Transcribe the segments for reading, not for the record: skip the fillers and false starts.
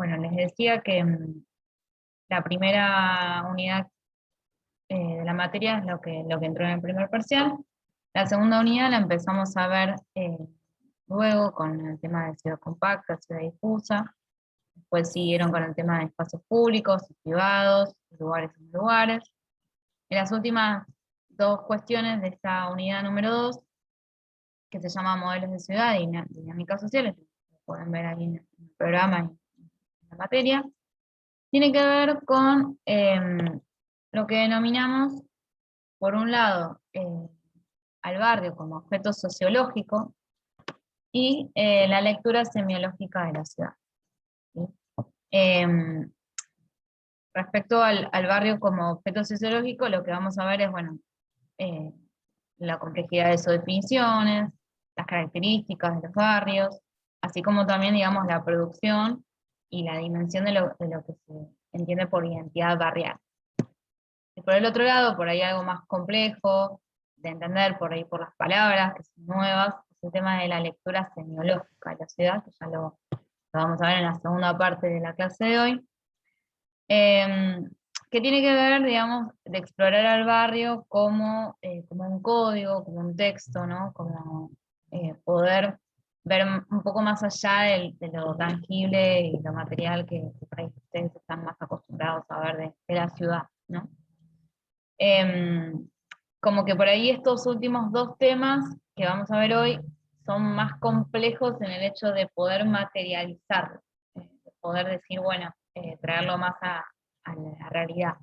Bueno, les decía que la primera unidad de la materia es lo que entró en el primer parcial. La segunda unidad la empezamos a ver luego con el tema de ciudad compacta, ciudad difusa. Después siguieron con el tema de espacios públicos y privados, lugares y lugares. En las últimas dos cuestiones de esta unidad número 2, que se llama modelos de ciudad y dinámicas sociales, lo pueden ver ahí en el programa y en la materia, tiene que ver con lo que denominamos, por un lado, al barrio como objeto sociológico y la lectura semiológica de la ciudad, ¿sí? Respecto al barrio como objeto sociológico, lo que vamos a ver es, bueno, eh, la complejidad de sus definiciones, las características de los barrios, así como también, digamos, la producción y la dimensión de lo que se entiende por identidad barrial. Y por el otro lado, por ahí algo más complejo de entender, por ahí por las palabras, que son nuevas, es el tema de la lectura semiológica de la ciudad, que ya lo vamos a ver en la segunda parte de la clase de hoy, que tiene que ver, digamos, de explorar al barrio como un código, como un texto, ¿no? Como poder ver un poco más allá de lo tangible y lo material que por ahí ustedes están más acostumbrados a ver de la ciudad, ¿no? Como que por ahí estos últimos dos temas que vamos a ver hoy son más complejos en el hecho de poder materializarlo, de poder decir, bueno, traerlo más a la realidad.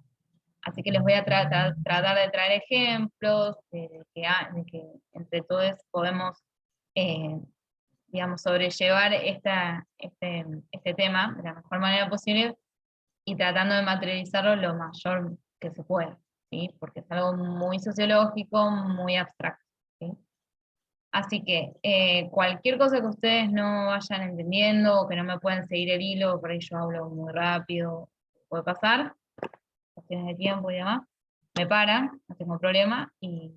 Así que les voy a tratar de traer ejemplos, de que entre todos podemos, digamos, sobrellevar este tema de la mejor manera posible y tratando de materializarlo lo mayor que se pueda, ¿sí? Porque es algo muy sociológico, muy abstracto, ¿sí? Así que cualquier cosa que ustedes no vayan entendiendo o que no me pueden seguir el hilo, por ahí yo hablo muy rápido, puede pasar, cuestiones de tiempo y demás, me paran, no tengo problema, y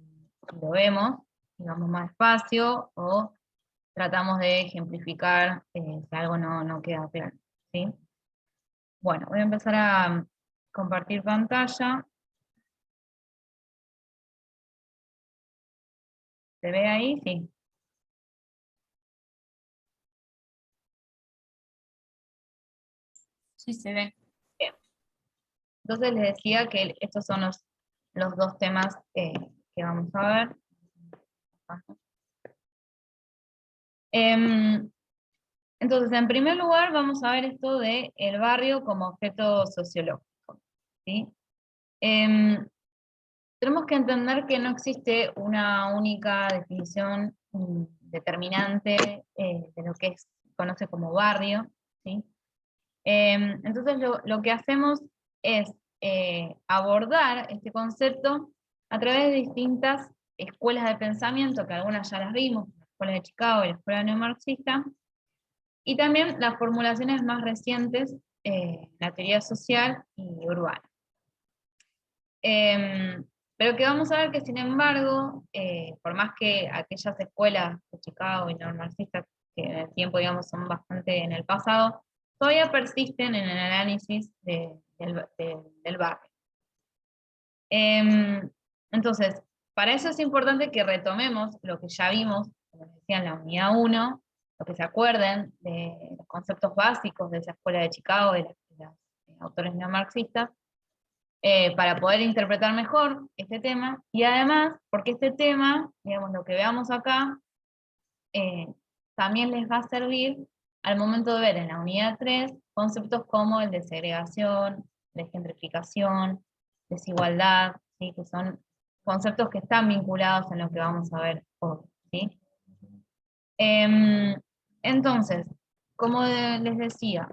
lo vemos, y vamos más despacio, o tratamos de ejemplificar si algo no queda claro, ¿sí? Bueno, voy a empezar a compartir pantalla. ¿Se ve ahí? Sí. Sí, se ve. Bien. Entonces les decía que estos son los dos temas que vamos a ver. Entonces, en primer lugar, vamos a ver esto de el barrio como objeto sociológico, ¿sí? Tenemos que entender que no existe una única definición determinante de lo que se conoce como barrio, ¿sí? Entonces lo que hacemos es abordar este concepto a través de distintas escuelas de pensamiento, que algunas ya las vimos, la escuela de Chicago y la escuela neomarxista, y también las formulaciones más recientes, la teoría social y urbana. Pero que vamos a ver que, sin embargo, por más que aquellas escuelas de Chicago y neomarxistas, que en el tiempo, digamos, son bastante en el pasado, todavía persisten en el análisis del barrio. Entonces, para eso es importante que retomemos lo que ya vimos, como les decía, en la unidad 1, lo que se acuerden de los conceptos básicos de esa escuela de Chicago, de los autores neomarxistas, para poder interpretar mejor este tema, y además, porque este tema, digamos, lo que veamos acá, también les va a servir al momento de ver en la unidad 3 conceptos como el de segregación, de gentrificación, desigualdad, ¿sí? Que son conceptos que están vinculados en lo que vamos a ver hoy, ¿sí? Entonces, como les decía,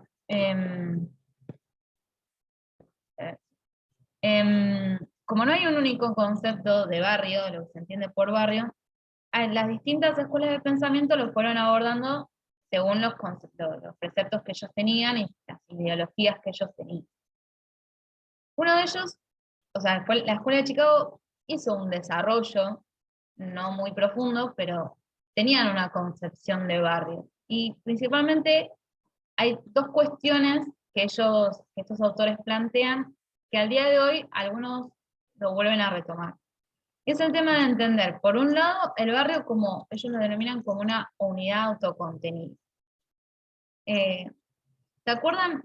como no hay un único concepto de barrio, lo que se entiende por barrio, las distintas escuelas de pensamiento lo fueron abordando según los conceptos, los preceptos que ellos tenían y las ideologías que ellos tenían. Uno de ellos, o sea, la escuela de Chicago hizo un desarrollo no muy profundo, pero tenían una concepción de barrio. Y principalmente hay dos cuestiones que estos autores plantean, que al día de hoy algunos lo vuelven a retomar. Es el tema de entender, por un lado, el barrio como, ellos lo denominan como una unidad autocontenida. ¿Se acuerdan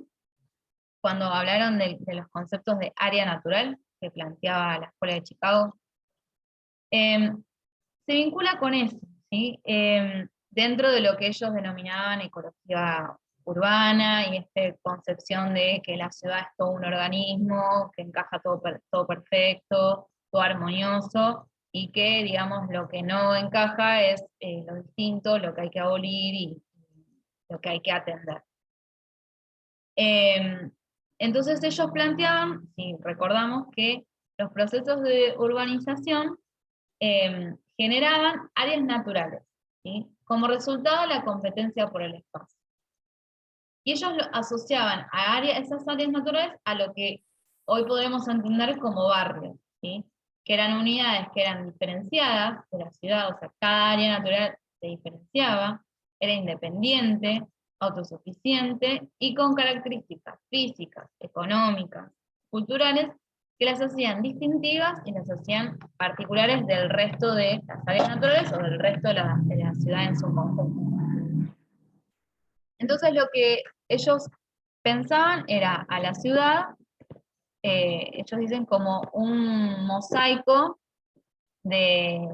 cuando hablaron de los conceptos de área natural que planteaba la Escuela de Chicago? Se vincula con eso, ¿sí? Dentro de lo que ellos denominaban ecología urbana y esta concepción de que la ciudad es todo un organismo, que encaja todo perfecto, todo armonioso, y que, digamos, lo que no encaja es lo distinto, lo que hay que abolir y lo que hay que atender. Entonces ellos planteaban, si recordamos, que los procesos de urbanización generaban áreas naturales, ¿sí? Como resultado de la competencia por el espacio. Y ellos asociaban a esas áreas naturales a lo que hoy podemos entender como barrios, ¿sí? Que eran unidades que eran diferenciadas de la ciudad, o sea, cada área natural se diferenciaba, era independiente, autosuficiente y con características físicas, económicas, culturales, que las hacían distintivas y las hacían particulares del resto de las áreas naturales o del resto de la ciudad en su conjunto. Entonces lo que ellos pensaban era a la ciudad, ellos dicen como un mosaico de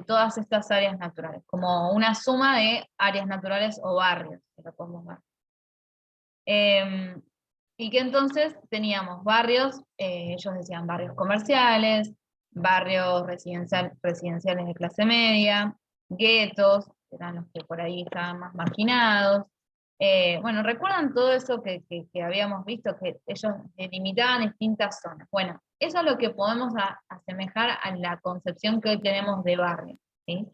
todas estas áreas naturales, como una suma de áreas naturales o barrios, que lo podemos ver. Y que entonces teníamos barrios, ellos decían barrios comerciales, barrios residenciales de clase media, guetos, que eran los que por ahí estaban más marginados. Bueno, ¿recuerdan todo eso que habíamos visto, que ellos delimitaban distintas zonas? Bueno, eso es lo que podemos asemejar a la concepción que hoy tenemos de barrio, ¿sí?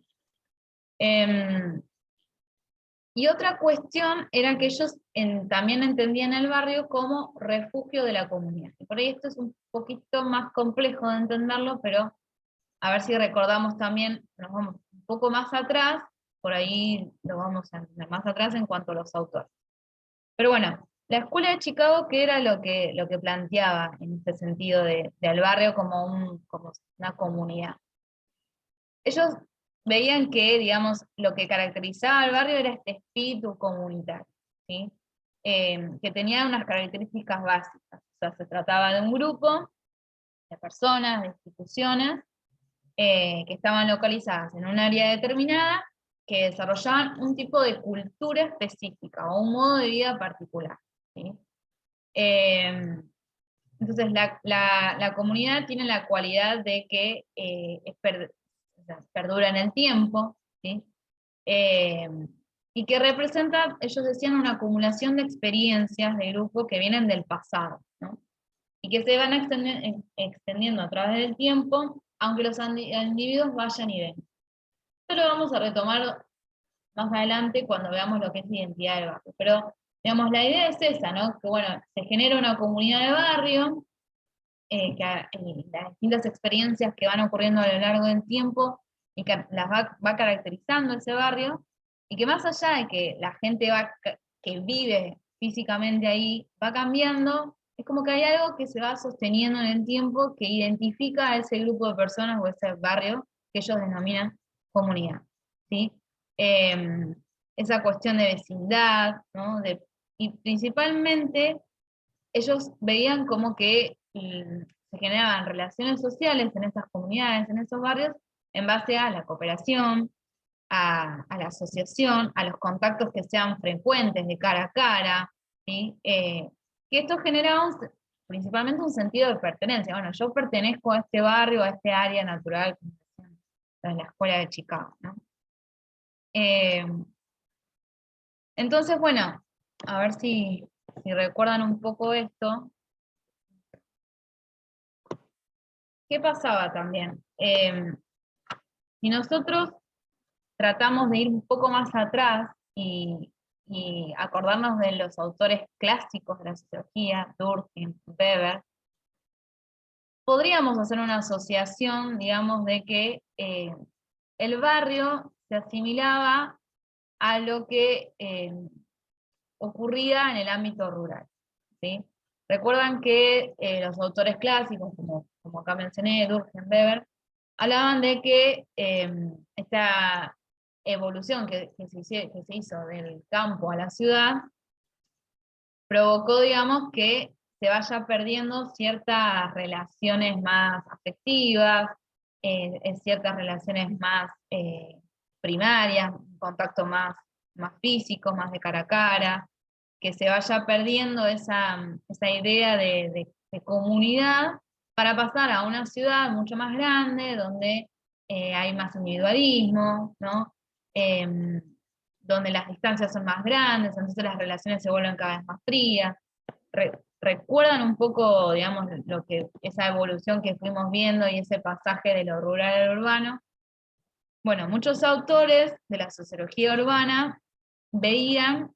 Y otra cuestión era que ellos también entendían el barrio como refugio de la comunidad. Y por ahí esto es un poquito más complejo de entenderlo, pero a ver si recordamos también, nos vamos un poco más atrás, por ahí lo vamos a entender más atrás en cuanto a los autores. Pero bueno, la Escuela de Chicago, ¿qué era lo que planteaba en este sentido del barrio como una comunidad? Ellos veían que, digamos, lo que caracterizaba al barrio era este espíritu comunitario, ¿sí? Que tenía unas características básicas. O sea, se trataba de un grupo de personas, de instituciones, que estaban localizadas en un área determinada, que desarrollaban un tipo de cultura específica o un modo de vida particular, ¿sí? Entonces, la comunidad tiene la cualidad de que o sea, perdura en el tiempo, ¿sí? Y que representa, ellos decían, una acumulación de experiencias de grupo que vienen del pasado, ¿no? Y que se van extendiendo a través del tiempo, aunque los individuos vayan y vengan. Esto lo vamos a retomar más adelante cuando veamos lo que es la identidad del barrio. Pero, digamos, la idea es esa, ¿no? Que, bueno, se genera una comunidad de barrio, las distintas experiencias que van ocurriendo a lo largo del tiempo y que las va caracterizando ese barrio, y que más allá de que la gente que vive físicamente ahí va cambiando, es como que hay algo que se va sosteniendo en el tiempo que identifica a ese grupo de personas o ese barrio que ellos denominan comunidad, ¿sí? Esa cuestión de vecindad, ¿no? Y principalmente ellos veían como que se generaban relaciones sociales en esas comunidades, en esos barrios, en base a la cooperación, a la asociación, a los contactos que sean frecuentes de cara a cara, ¿sí? Que esto generaba principalmente un sentido de pertenencia. Bueno, yo pertenezco a este barrio, a este área natural, en la Escuela de Chicago, ¿no? Entonces, bueno, a ver si recuerdan un poco esto. ¿Qué pasaba también? Si nosotros tratamos de ir un poco más atrás y acordarnos de los autores clásicos de la sociología, Durkheim, Weber, podríamos hacer una asociación, digamos, de que el barrio se asimilaba a lo que ocurría en el ámbito rural, ¿sí? Recuerdan que los autores clásicos, como acá mencioné, Durkheim, Weber, hablaban de que esta evolución que se hizo del campo a la ciudad provocó, digamos, que se vaya perdiendo ciertas relaciones más afectivas, ciertas relaciones más primarias, un contacto más físico, más de cara a cara, que se vaya perdiendo esa idea de comunidad para pasar a una ciudad mucho más grande, donde hay más individualismo, ¿no? Donde las distancias son más grandes, entonces las relaciones se vuelven cada vez más frías. ¿Recuerdan un poco, digamos, esa evolución que fuimos viendo y ese pasaje de lo rural al urbano? Bueno, muchos autores de la sociología urbana veían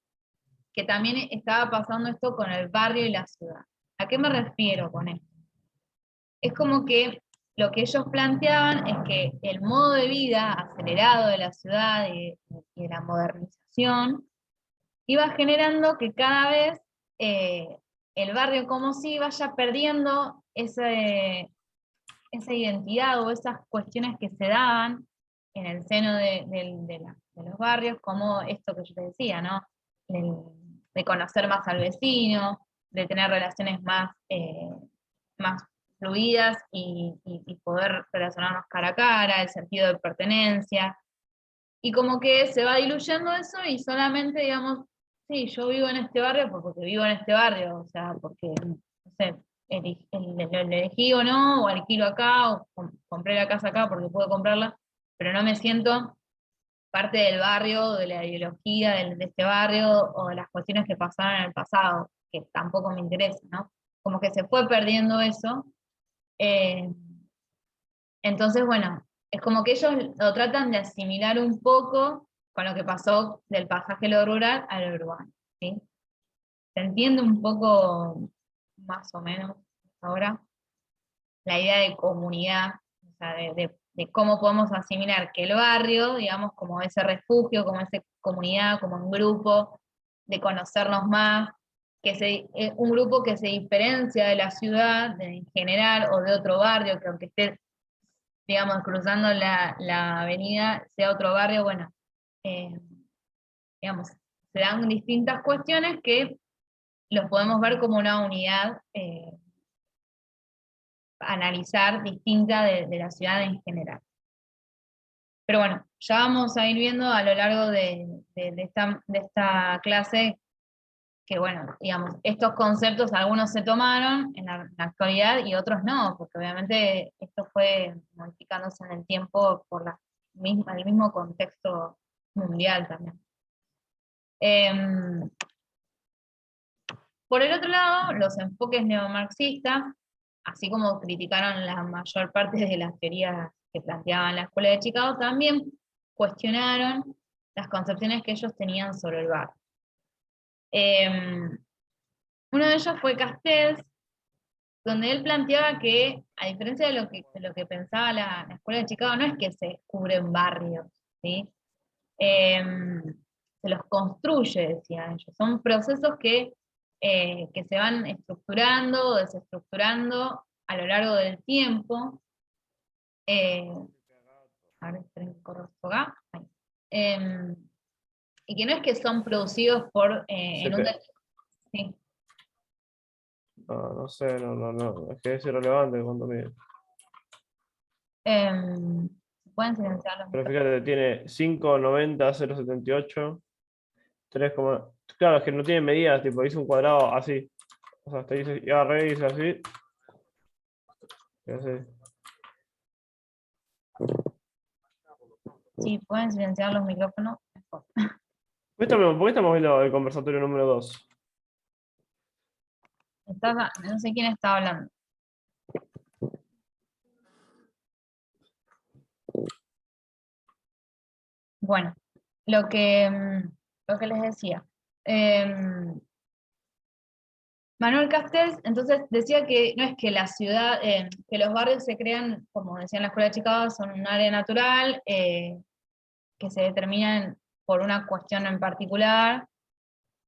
que también estaba pasando esto con el barrio y la ciudad. ¿A qué me refiero con esto? Es como que lo que ellos planteaban es que el modo de vida acelerado de la ciudad y de la modernización iba generando que cada vez el barrio como si vaya perdiendo esa identidad o esas cuestiones que se daban en el seno de los barrios, como esto que yo te decía, ¿no? De conocer más al vecino, de tener relaciones más fluidas y poder relacionarnos cara a cara, el sentido de pertenencia. Y como que se va diluyendo eso y solamente, digamos, sí, yo vivo en este barrio porque vivo en este barrio, o sea, porque, no sé, lo elegí o no, o alquilo acá, o compré la casa acá porque puedo comprarla, pero no me siento parte del barrio, de la ideología de este barrio, o de las cuestiones que pasaron en el pasado, que tampoco me interesa, ¿no? Como que se fue perdiendo eso. eh, entonces, bueno, es como que ellos lo tratan de asimilar un poco con lo que pasó del pasaje de lo rural a lo urbano, ¿sí? ¿Se entiende un poco más o menos ahora la idea de comunidad, o sea, de cómo podemos asimilar que el barrio, digamos, como ese refugio, como esa comunidad, como un grupo, de conocernos más, un grupo que se diferencia de la ciudad en general o de otro barrio, que aunque esté, digamos, cruzando la avenida, sea otro barrio, bueno, eh, digamos, se dan distintas cuestiones que los podemos ver como una unidad, analizar distinta de la ciudad en general. Pero bueno, ya vamos a ir viendo a lo largo de esta clase que, bueno, digamos, estos conceptos algunos se tomaron en la actualidad y otros no, porque obviamente esto fue modificándose en el tiempo por el mismo contexto mundial también. Por el otro lado, los enfoques neomarxistas, así como criticaron la mayor parte de las teorías que planteaban la Escuela de Chicago, también cuestionaron las concepciones que ellos tenían sobre el barrio. Uno de ellos fue Castells, donde él planteaba que, a diferencia de lo que pensaba la Escuela de Chicago, no es que se descubren barrios, ¿sí? Se los construye, decían ellos. Son procesos que se van estructurando o desestructurando a lo largo del tiempo. A ver, esperen que corro esto acá. Ahí. Y que no es que son producidos en un... Sí. No, no sé, no, es que es irrelevante cuando mide. Pueden silenciar los Pero micrófonos. fíjate, tiene 590, 078, 3, claro, es que no tiene medidas, tipo, hice un cuadrado así. O sea, te dice, y agarré y hice así. Y así. Sí, pueden silenciar los micrófonos. Mejor. ¿Por qué estamos viendo el conversatorio número 2? No sé quién está hablando. Bueno, lo que les decía. Manuel Castells entonces decía que no es que la ciudad, que los barrios se crean, como decía en la Escuela de Chicago, son un área natural, que se determinan por una cuestión en particular,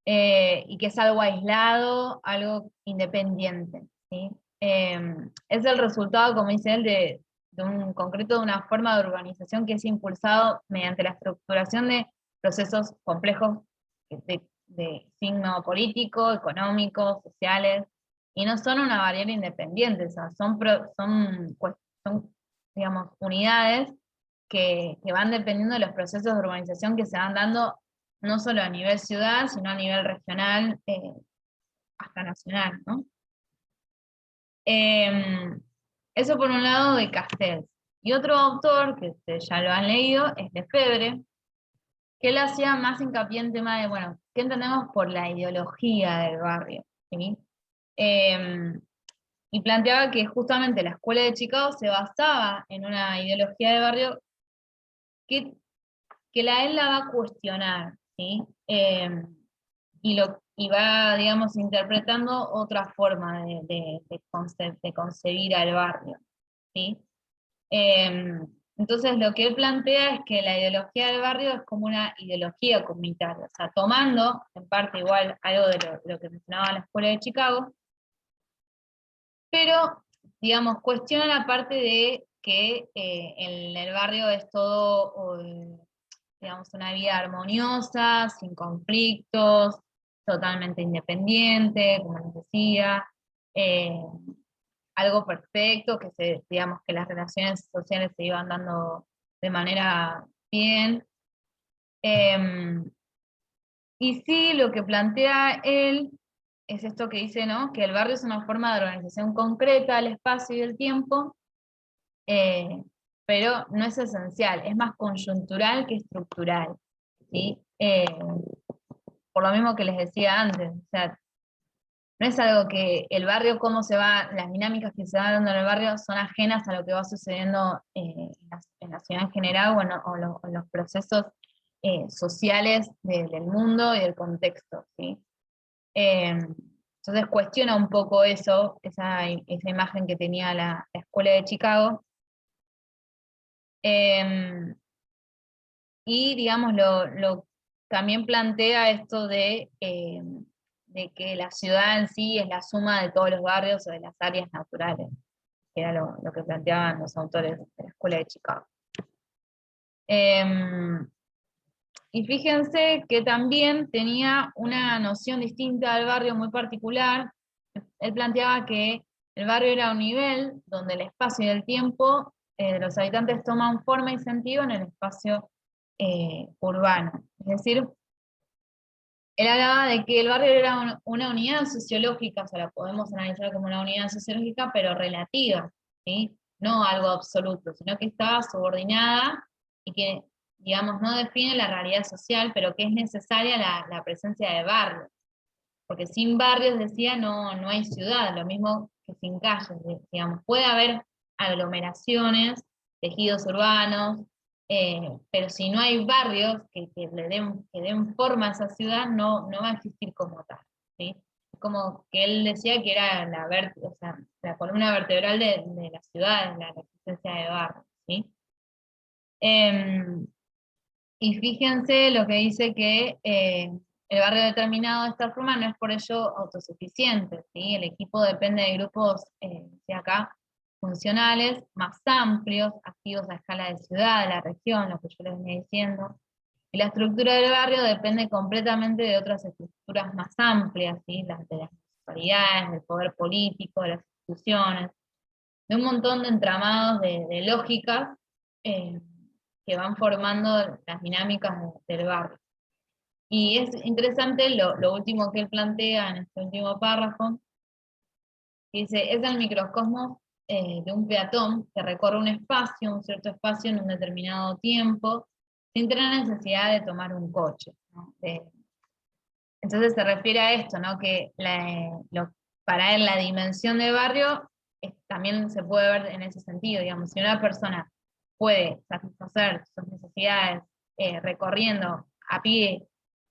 y que es algo aislado, algo independiente, ¿sí? Es el resultado, como dice él, de un concreto, de una forma de organización que es impulsado mediante la estructuración de procesos complejos de signo político, económico, sociales, y no son una variable independiente, o sea, son, digamos, unidades que van dependiendo de los procesos de urbanización que se van dando no solo a nivel ciudad, sino a nivel regional, hasta nacional, ¿no? Eso por un lado de Castells. Y otro autor, que ya lo han leído, es Lefebvre, que él hacía más hincapié en tema de, bueno, ¿qué entendemos por la ideología del barrio? ¿Sí? Y planteaba que justamente la escuela de Chicago se basaba en una ideología de barrio que, él la va a cuestionar, ¿sí? Y va, digamos, interpretando otra forma de concebir al barrio, ¿sí? Entonces lo que él plantea es que la ideología del barrio es como una ideología comunitaria, o sea, tomando en parte igual algo de lo que mencionaba la escuela de Chicago, pero, digamos, cuestiona la parte de que en el barrio es todo, digamos, una vida armoniosa, sin conflictos, totalmente independiente, como les decía, eh, algo perfecto, digamos, que las relaciones sociales se iban dando de manera bien. Y sí, lo que plantea él es esto que dice, ¿no? Que el barrio es una forma de organización concreta del espacio y del tiempo, eh, pero no es esencial, es más coyuntural que estructural, ¿sí? Por lo mismo que les decía antes, o sea, no es algo que el barrio, cómo se va, las dinámicas que se van dando en el barrio son ajenas a lo que va sucediendo en la ciudad en general o los procesos sociales del mundo y del contexto, ¿sí? Entonces cuestiona un poco eso, esa imagen que tenía la escuela de Chicago. Y digamos, también plantea esto de que la ciudad en sí es la suma de todos los barrios o de las áreas naturales, que era lo que planteaban los autores de la escuela de Chicago. Y fíjense que también tenía una noción distinta del barrio muy particular. Él planteaba que el barrio era un nivel donde el espacio y el tiempo de los habitantes toman forma y sentido en el espacio urbano. Es decir, él hablaba de que el barrio era una unidad sociológica, o sea, la podemos analizar como una unidad sociológica, pero relativa, ¿sí? No algo absoluto, sino que estaba subordinada y que, digamos, no define la realidad social, pero que es necesaria la presencia de barrios. Porque sin barrios, decía, no hay ciudad, lo mismo que sin calles, digamos. Puede haber aglomeraciones, tejidos urbanos, pero si no hay barrios que den forma a esa ciudad, no va a existir como tal, ¿sí? Como que él decía que era o sea, la columna vertebral de las ciudades, la existencia de barrios, ¿sí? Y fíjense lo que dice que el barrio determinado de esta forma no es por ello autosuficiente, ¿sí? El equipo depende de grupos, de acá, funcionales, más amplios, activos a escala de ciudad, de la región, lo que yo les venía diciendo. Y la estructura del barrio depende completamente de otras estructuras más amplias, ¿sí? De las municipalidades, del poder político, de las instituciones, de un montón de entramados de lógicas eh, que van formando las dinámicas del barrio. Y es interesante lo último que él plantea en este último párrafo, que dice, es el microcosmos de un peatón que recorre un cierto espacio en un determinado tiempo, sin tener necesidad de tomar un coche, ¿no? Entonces se refiere a esto, ¿no? Que para él la dimensión de barrio también se puede ver en ese sentido, digamos, si una persona puede satisfacer sus necesidades recorriendo a pie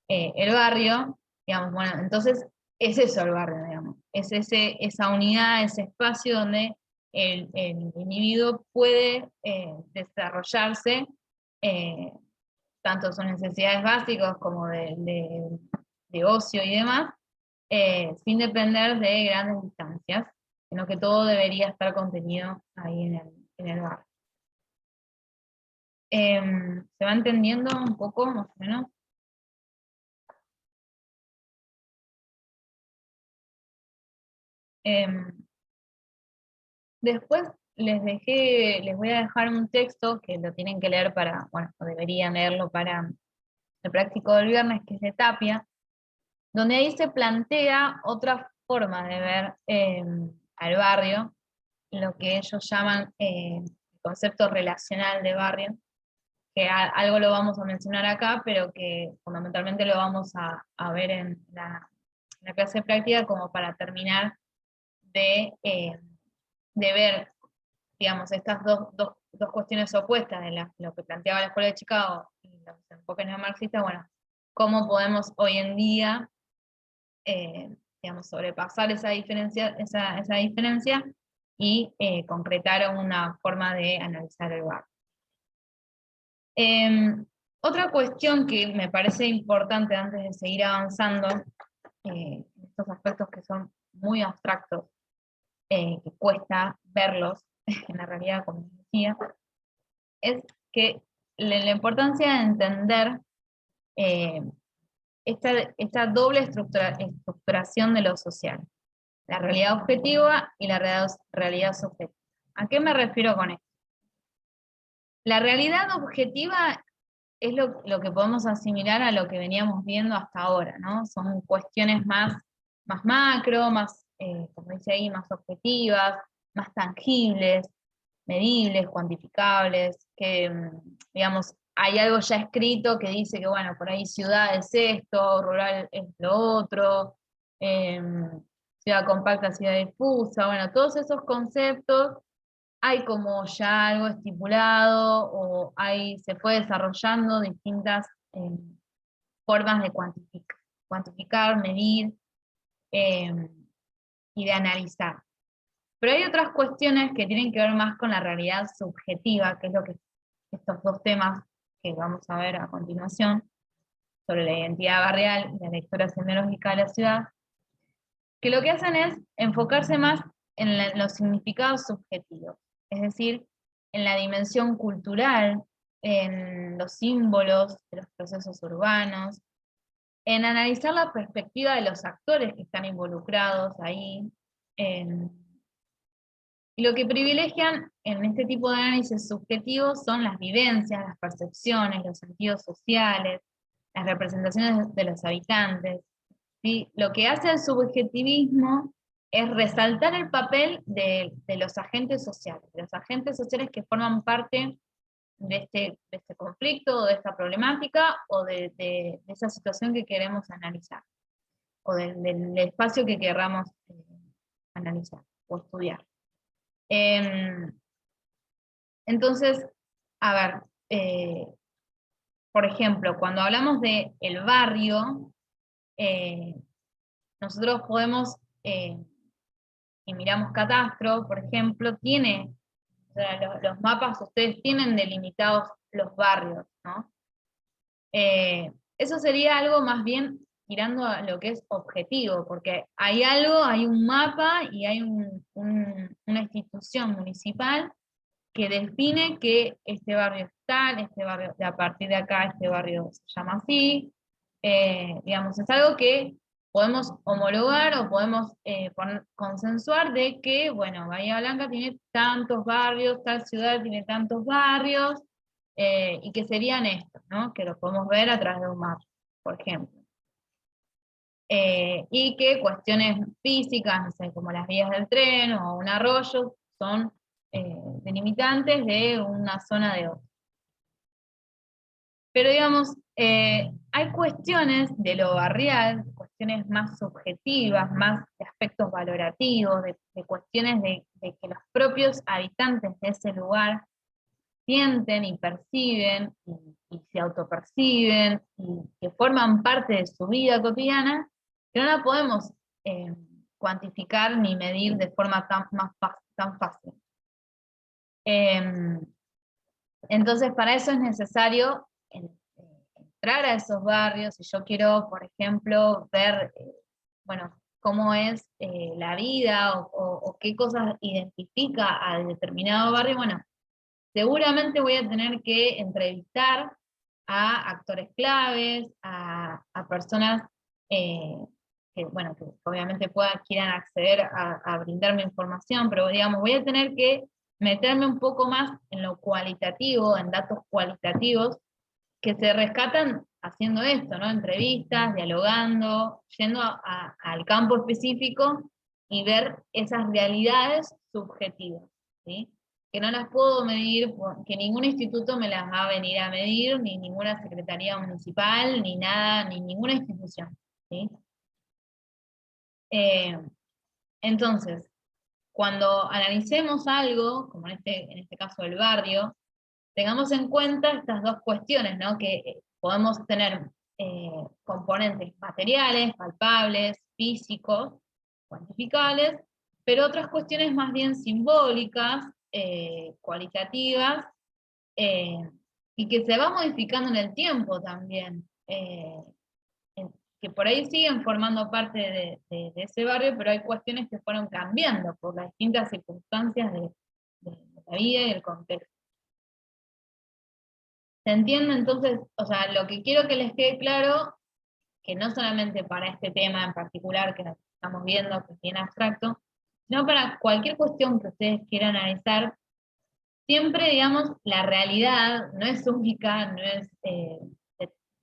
el barrio, digamos, bueno, entonces es eso el barrio, digamos, es esa unidad, ese espacio donde el individuo puede desarrollarse, tanto sus necesidades básicas como de ocio y demás, sin depender de grandes distancias, sino que todo debería estar contenido ahí en el barrio. ¿Se va entendiendo un poco, más o menos? Después les voy a dejar un texto que lo tienen que leer para, bueno, o deberían leerlo para el práctico del viernes, que es de Tapia, donde ahí se plantea otra forma de ver al barrio, lo que ellos llaman el concepto relacional de barrio, que algo lo vamos a mencionar acá, pero que fundamentalmente lo vamos a ver en la clase práctica como para terminar de ver, digamos, estas dos cuestiones opuestas de lo que planteaba la Escuela de Chicago y los enfoques neomarxistas, bueno, cómo podemos hoy en día, digamos, sobrepasar esa diferencia y concretar una forma de analizar el barrio. Otra cuestión que me parece importante antes de seguir avanzando, en estos aspectos que son muy abstractos, que cuesta verlos en la realidad, como decía, es que la importancia de entender esta doble estructuración de lo social, la realidad objetiva y la realidad subjetiva. ¿A qué me refiero con esto? La realidad objetiva es lo que podemos asimilar a lo que veníamos viendo hasta ahora, ¿no? Son cuestiones más macro, más, como dice ahí, más objetivas, más tangibles, medibles, cuantificables, que, digamos, hay algo ya escrito que dice que, bueno, por ahí ciudad es esto, rural es lo otro, ciudad compacta, ciudad difusa, bueno, todos esos conceptos hay como ya algo estipulado o se fue desarrollando distintas formas de cuantificar, medir y de analizar. Pero hay otras cuestiones que tienen que ver más con la realidad subjetiva, que es lo que estos dos temas que vamos a ver a continuación, sobre la identidad barrial y la lectura semiológica de la ciudad, que lo que hacen es enfocarse más en los significados subjetivos, es decir, en la dimensión cultural, en los símbolos de los procesos urbanos, en analizar la perspectiva de los actores que están involucrados ahí, y lo que privilegian en este tipo de análisis subjetivos son las vivencias, las percepciones, los sentidos sociales, las representaciones de los habitantes. ¿Sí? Lo que hace el subjetivismo es resaltar el papel de los agentes sociales que forman parte de este conflicto, o de esta problemática, o de esa situación que queremos analizar, o del espacio que querramos analizar o estudiar. Entonces, a ver, por ejemplo, cuando hablamos de el barrio, nosotros podemos, y miramos Catastro, por ejemplo, tiene, o sea, los mapas ustedes tienen delimitados los barrios, ¿no? Eso sería algo más bien tirando a lo que es objetivo, porque hay un mapa y hay una institución municipal que define que este barrio es tal, este barrio, a partir de acá este barrio se llama así, digamos, es algo que podemos homologar o podemos consensuar de que, bueno, Bahía Blanca tiene tantos barrios, tal ciudad tiene tantos barrios, y que serían estos, ¿no? Que los podemos ver a través de un mapa, por ejemplo. Y que cuestiones físicas, no sé, como las vías del tren o un arroyo, son delimitantes de una zona de otra. Pero digamos, hay cuestiones de lo barrial, cuestiones más subjetivas, más de aspectos valorativos, de cuestiones de que los propios habitantes de ese lugar sienten y perciben y se autoperciben y que forman parte de su vida cotidiana, que no la podemos cuantificar ni medir de forma tan fácil. Entonces, para eso es necesario entrar a esos barrios, si yo quiero, por ejemplo, ver, bueno, cómo es la vida o qué cosas identifica a determinado barrio, bueno, seguramente voy a tener que entrevistar a actores claves, a personas que, bueno, que obviamente quieran acceder a brindarme información, pero digamos, voy a tener que meterme un poco más en lo cualitativo, en datos cualitativos, que se rescatan haciendo esto, ¿no? Entrevistas, dialogando, yendo al campo específico y ver esas realidades subjetivas, ¿sí? Que no las puedo medir, que ningún instituto me las va a venir a medir, ni ninguna secretaría municipal, ni nada, ni ninguna institución, ¿sí? Entonces, cuando analicemos algo, como en este caso el barrio, tengamos en cuenta estas dos cuestiones, ¿no? Que podemos tener componentes materiales, palpables, físicos, cuantificables, pero otras cuestiones más bien simbólicas, cualitativas, eh, y que se va modificando en el tiempo también, que por ahí siguen formando parte de ese barrio, pero hay cuestiones que fueron cambiando por las distintas circunstancias de la vida y el contexto. ¿Se entiende? Entonces, o sea, lo que quiero que les quede claro, que no solamente para este tema en particular que estamos viendo, que es bien abstracto, sino para cualquier cuestión que ustedes quieran analizar, siempre, digamos, la realidad no es única, no es de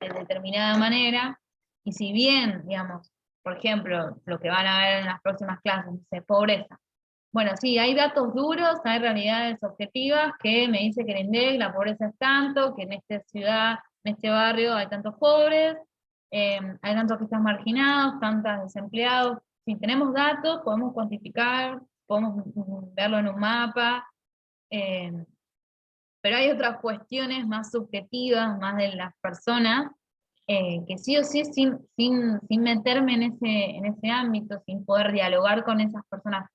determinada manera, y si bien, digamos, por ejemplo, lo que van a ver en las próximas clases, dice pobreza. Bueno, sí, hay datos duros, hay realidades objetivas que me dice que el INDEC, la pobreza es tanto, que en esta ciudad, en este barrio hay tantos pobres, hay tantos que están marginados, tantos desempleados. Si tenemos datos, podemos cuantificar, podemos verlo en un mapa, eh, pero hay otras cuestiones más subjetivas, más de las personas, que sí o sí, sin meterme en ese ámbito, sin poder dialogar con esas personas,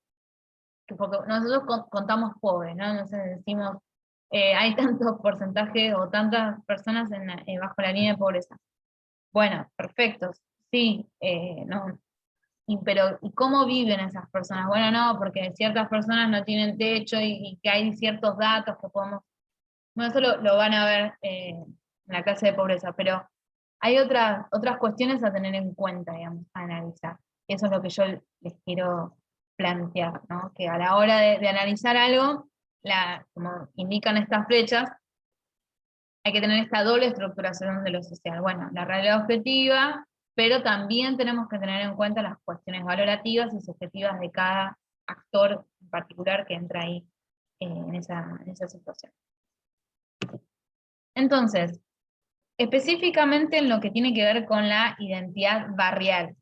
porque nosotros contamos pobres, ¿no? Entonces decimos, hay tantos porcentajes o tantas personas bajo la línea de pobreza. Bueno, perfecto, sí, no, pero ¿y cómo viven esas personas? Bueno, no, porque ciertas personas no tienen techo y que hay ciertos datos que podemos, bueno, eso lo van a ver en la clase de pobreza, pero hay otras cuestiones a tener en cuenta, digamos, a analizar. Eso es lo que yo les quiero plantear, ¿no? Que a la hora de analizar algo, como indican estas flechas, hay que tener esta doble estructuración de lo social. Bueno, la realidad objetiva, pero también tenemos que tener en cuenta las cuestiones valorativas y subjetivas de cada actor en particular que entra ahí en esa situación. Entonces, específicamente en lo que tiene que ver con la identidad barrial.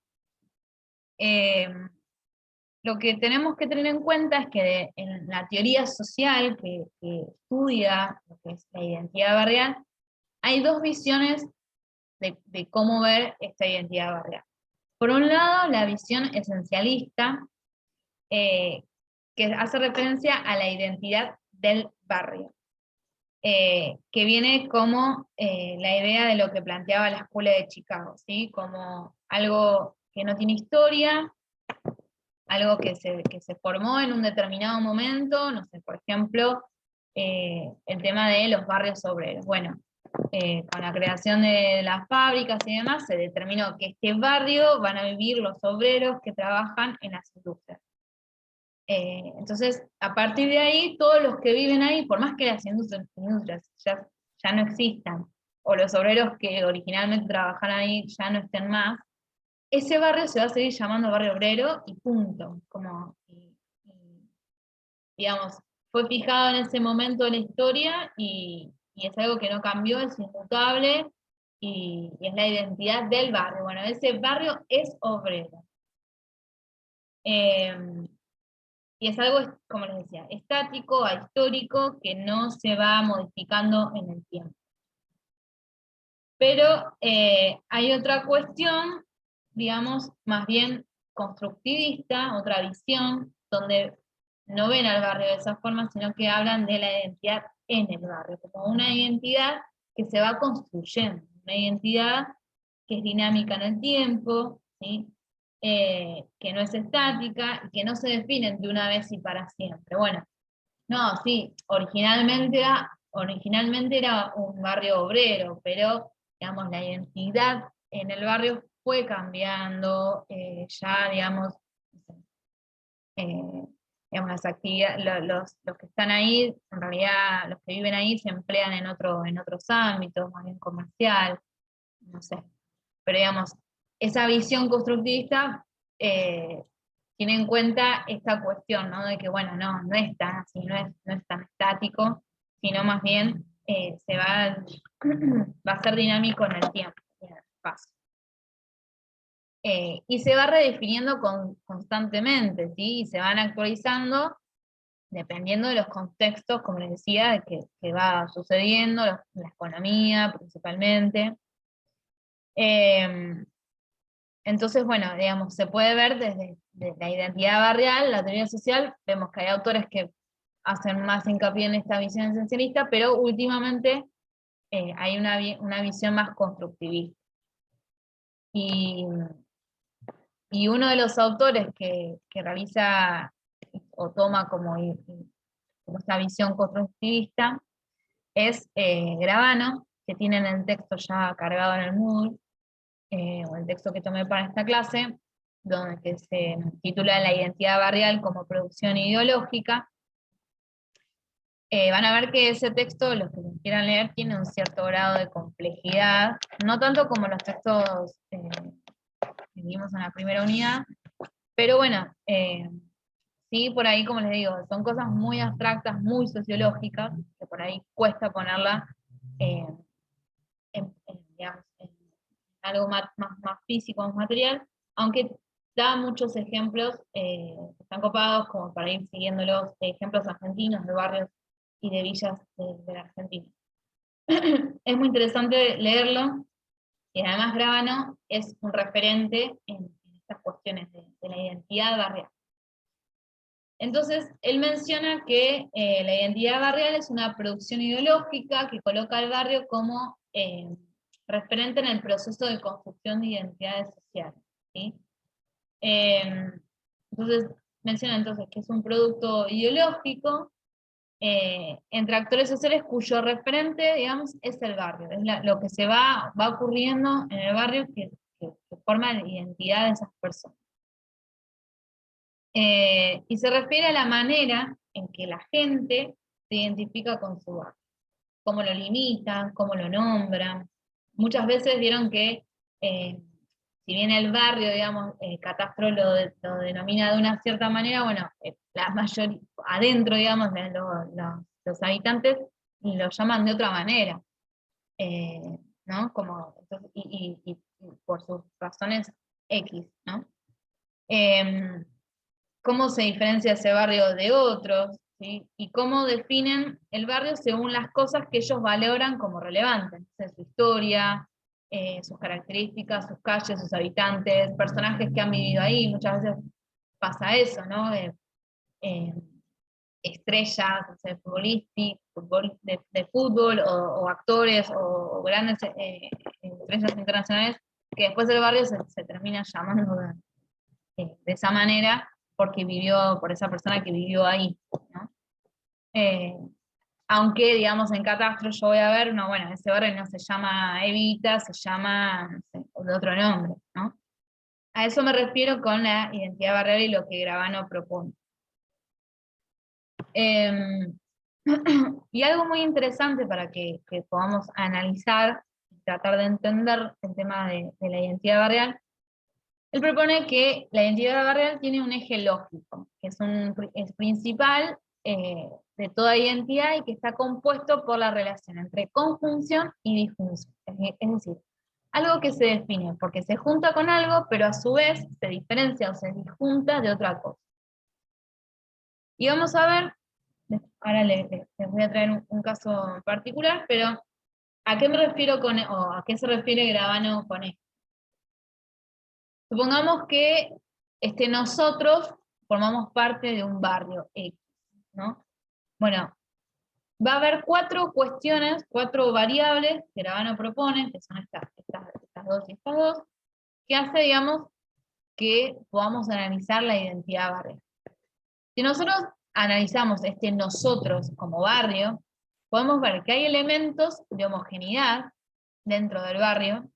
Lo que tenemos que tener en cuenta es que en la teoría social que estudia lo que es la identidad barrial, hay dos visiones de cómo ver esta identidad barrial. Por un lado, la visión esencialista, que hace referencia a la identidad del barrio. Que viene como la idea de lo que planteaba la Escuela de Chicago, ¿sí? Como algo que no tiene historia, algo que se formó en un determinado momento, no sé, por ejemplo, el tema de los barrios obreros. Bueno, con la creación de las fábricas y demás, se determinó que este barrio van a vivir los obreros que trabajan en las industrias. Entonces, a partir de ahí, todos los que viven ahí, por más que las industrias ya no existan, o los obreros que originalmente trabajan ahí ya no estén más, ese barrio se va a seguir llamando barrio obrero y punto. Digamos, fue fijado en ese momento de la historia y es algo que no cambió, es inmutable y es la identidad del barrio. Bueno, ese barrio es obrero. Y es algo, como les decía, estático, ahistórico, que no se va modificando en el tiempo. Pero hay otra cuestión, digamos, más bien constructivista, otra visión, donde no ven al barrio de esa forma, sino que hablan de la identidad en el barrio, como una identidad que se va construyendo. una identidad que es dinámica en el tiempo, ¿sí? Que no es estática y que no se definen de una vez y para siempre. Bueno, no, sí, originalmente era un barrio obrero, pero digamos, la identidad en el barrio fue cambiando, ya, digamos, eh, digamos, las actividades, los que están ahí, en realidad los que viven ahí se emplean en otros ámbitos, más bien comercial, no sé. Pero digamos, esa visión constructivista tiene en cuenta esta cuestión, ¿no? De que, bueno, no es tan así, no es tan estático, sino más bien va a ser dinámico en el tiempo, en el espacio. Y se va redefiniendo constantemente, ¿sí? Y se van actualizando dependiendo de los contextos, como les decía, que va sucediendo, la economía principalmente. Entonces, bueno, digamos, se puede ver desde la identidad barrial, la teoría social, vemos que hay autores que hacen más hincapié en esta visión esencialista, pero últimamente hay una visión más constructivista. Y uno de los autores que realiza o toma como esta visión constructivista es Gravano, que tienen el texto ya cargado en el Moodle, o el texto que tomé para esta clase, donde que se titula La identidad barrial como producción ideológica. Van a ver que ese texto, los que lo quieran leer, tiene un cierto grado de complejidad, no tanto como los textos que vimos en la primera unidad, pero bueno, sí, por ahí, como les digo, son cosas muy abstractas, muy sociológicas, que por ahí cuesta ponerla digamos, en algo más físico, más material, aunque da muchos ejemplos que están copados, como para ir siguiendo los ejemplos argentinos de barrios y de villas de la Argentina. Es muy interesante leerlo, y además Gravano es un referente en estas cuestiones de la identidad barrial. Entonces, él menciona que la identidad barrial es una producción ideológica que coloca al barrio como referente en el proceso de construcción de identidades sociales, ¿sí? Entonces, menciona entonces que es un producto ideológico entre actores sociales cuyo referente, digamos, es el barrio, es lo que se va ocurriendo en el barrio que forma la identidad de esas personas. Y se refiere a la manera en que la gente se identifica con su barrio, cómo lo limitan, cómo lo nombran. Muchas veces vieron que, si bien el barrio, digamos, Catastro lo denomina de una cierta manera, bueno, la mayoría, adentro, digamos, los habitantes lo llaman de otra manera, ¿no? Como, entonces, y por sus razones X, ¿no? Cómo se diferencia ese barrio de otros, ¿sí? Y cómo definen el barrio según las cosas que ellos valoran como relevantes, su historia, sus características, sus calles, sus habitantes, personajes que han vivido ahí. Muchas veces pasa eso, ¿no? Estrellas, o sea, de fútbol, o actores, o grandes estrellas internacionales, que después el barrio se termina llamando de esa manera, porque vivió, por esa persona que vivió ahí, ¿no? Aunque, digamos, en Catastro yo voy a ver, no, bueno, ese barrio no se llama Evita, se llama, no sé, de otro nombre, ¿no? A eso me refiero con la identidad barrial y lo que Gravano propone. Y algo muy interesante para que podamos analizar y tratar de entender el tema de la identidad barrial. Él propone que la identidad barrial tiene un eje lógico, que es principal de toda identidad y que está compuesto por la relación entre conjunción y disjunción. Es decir, algo que se define porque se junta con algo, pero a su vez se diferencia o se disjunta de otra cosa. Y vamos a ver, ahora les voy a traer un caso particular, pero ¿a qué me refiero o a qué se refiere Gravano con esto? Supongamos que nosotros formamos parte de un barrio X, ¿no? Bueno, va a haber 4 cuestiones, 4 variables que Gravano propone, que son estas dos y estas dos, que hace, digamos, que podamos analizar la identidad barrial. Si nosotros analizamos nosotros como barrio, podemos ver que hay elementos de homogeneidad dentro del barrio,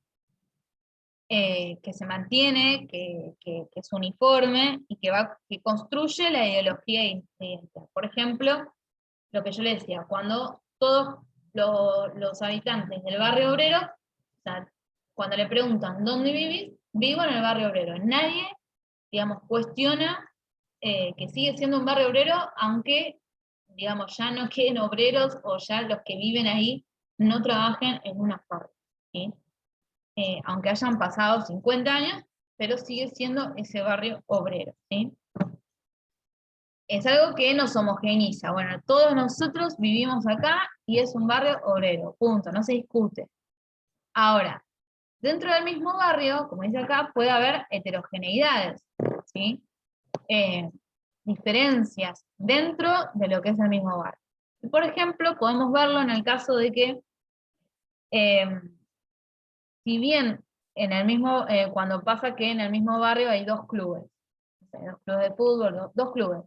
que se mantiene, que es uniforme y que construye la ideología de identidad. Por ejemplo, lo que yo le decía, cuando todos los habitantes del barrio obrero, o sea, cuando le preguntan ¿dónde vivís? Vivo en el barrio obrero. Nadie, digamos, cuestiona que sigue siendo un barrio obrero, aunque, digamos, ya no queden obreros o ya los que viven ahí no trabajen en una fábrica, ¿sí? Aunque hayan pasado 50 años, pero sigue siendo ese barrio obrero, ¿sí? Es algo que nos homogeneiza. Bueno, todos nosotros vivimos acá y es un barrio obrero, punto, no se discute. Ahora, dentro del mismo barrio, como dice acá, puede haber heterogeneidades, ¿sí? Diferencias dentro de lo que es el mismo barrio. Por ejemplo, podemos verlo en el caso de que, si bien en el mismo, cuando pasa que en el mismo barrio hay 2 clubes, o sea, 2 clubes de fútbol, 2 clubes,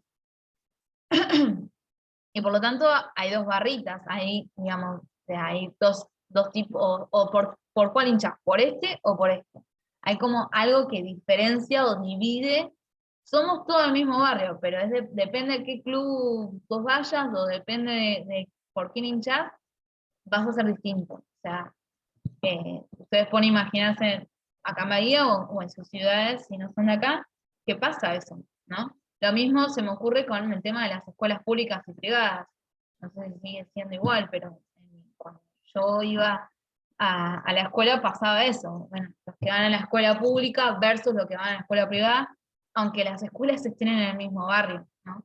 y por lo tanto hay 2 barritas, hay, digamos, hay dos tipos, o por cuál hinchas, por este o por este. Hay como algo que diferencia o divide. Somos todo el mismo barrio, pero depende de qué club vos vayas, o depende de por quién hinchás, vas a ser distinto. O sea, ustedes pueden imaginarse acá en Bahía o en sus ciudades, si no son de acá, ¿qué pasa eso? ¿No? Lo mismo se me ocurre con el tema de las escuelas públicas y privadas. No sé si sigue siendo igual, pero cuando yo iba a la escuela pasaba eso. Bueno, los que van a la escuela pública versus los que van a la escuela privada, aunque las escuelas estén en el mismo barrio, ¿no?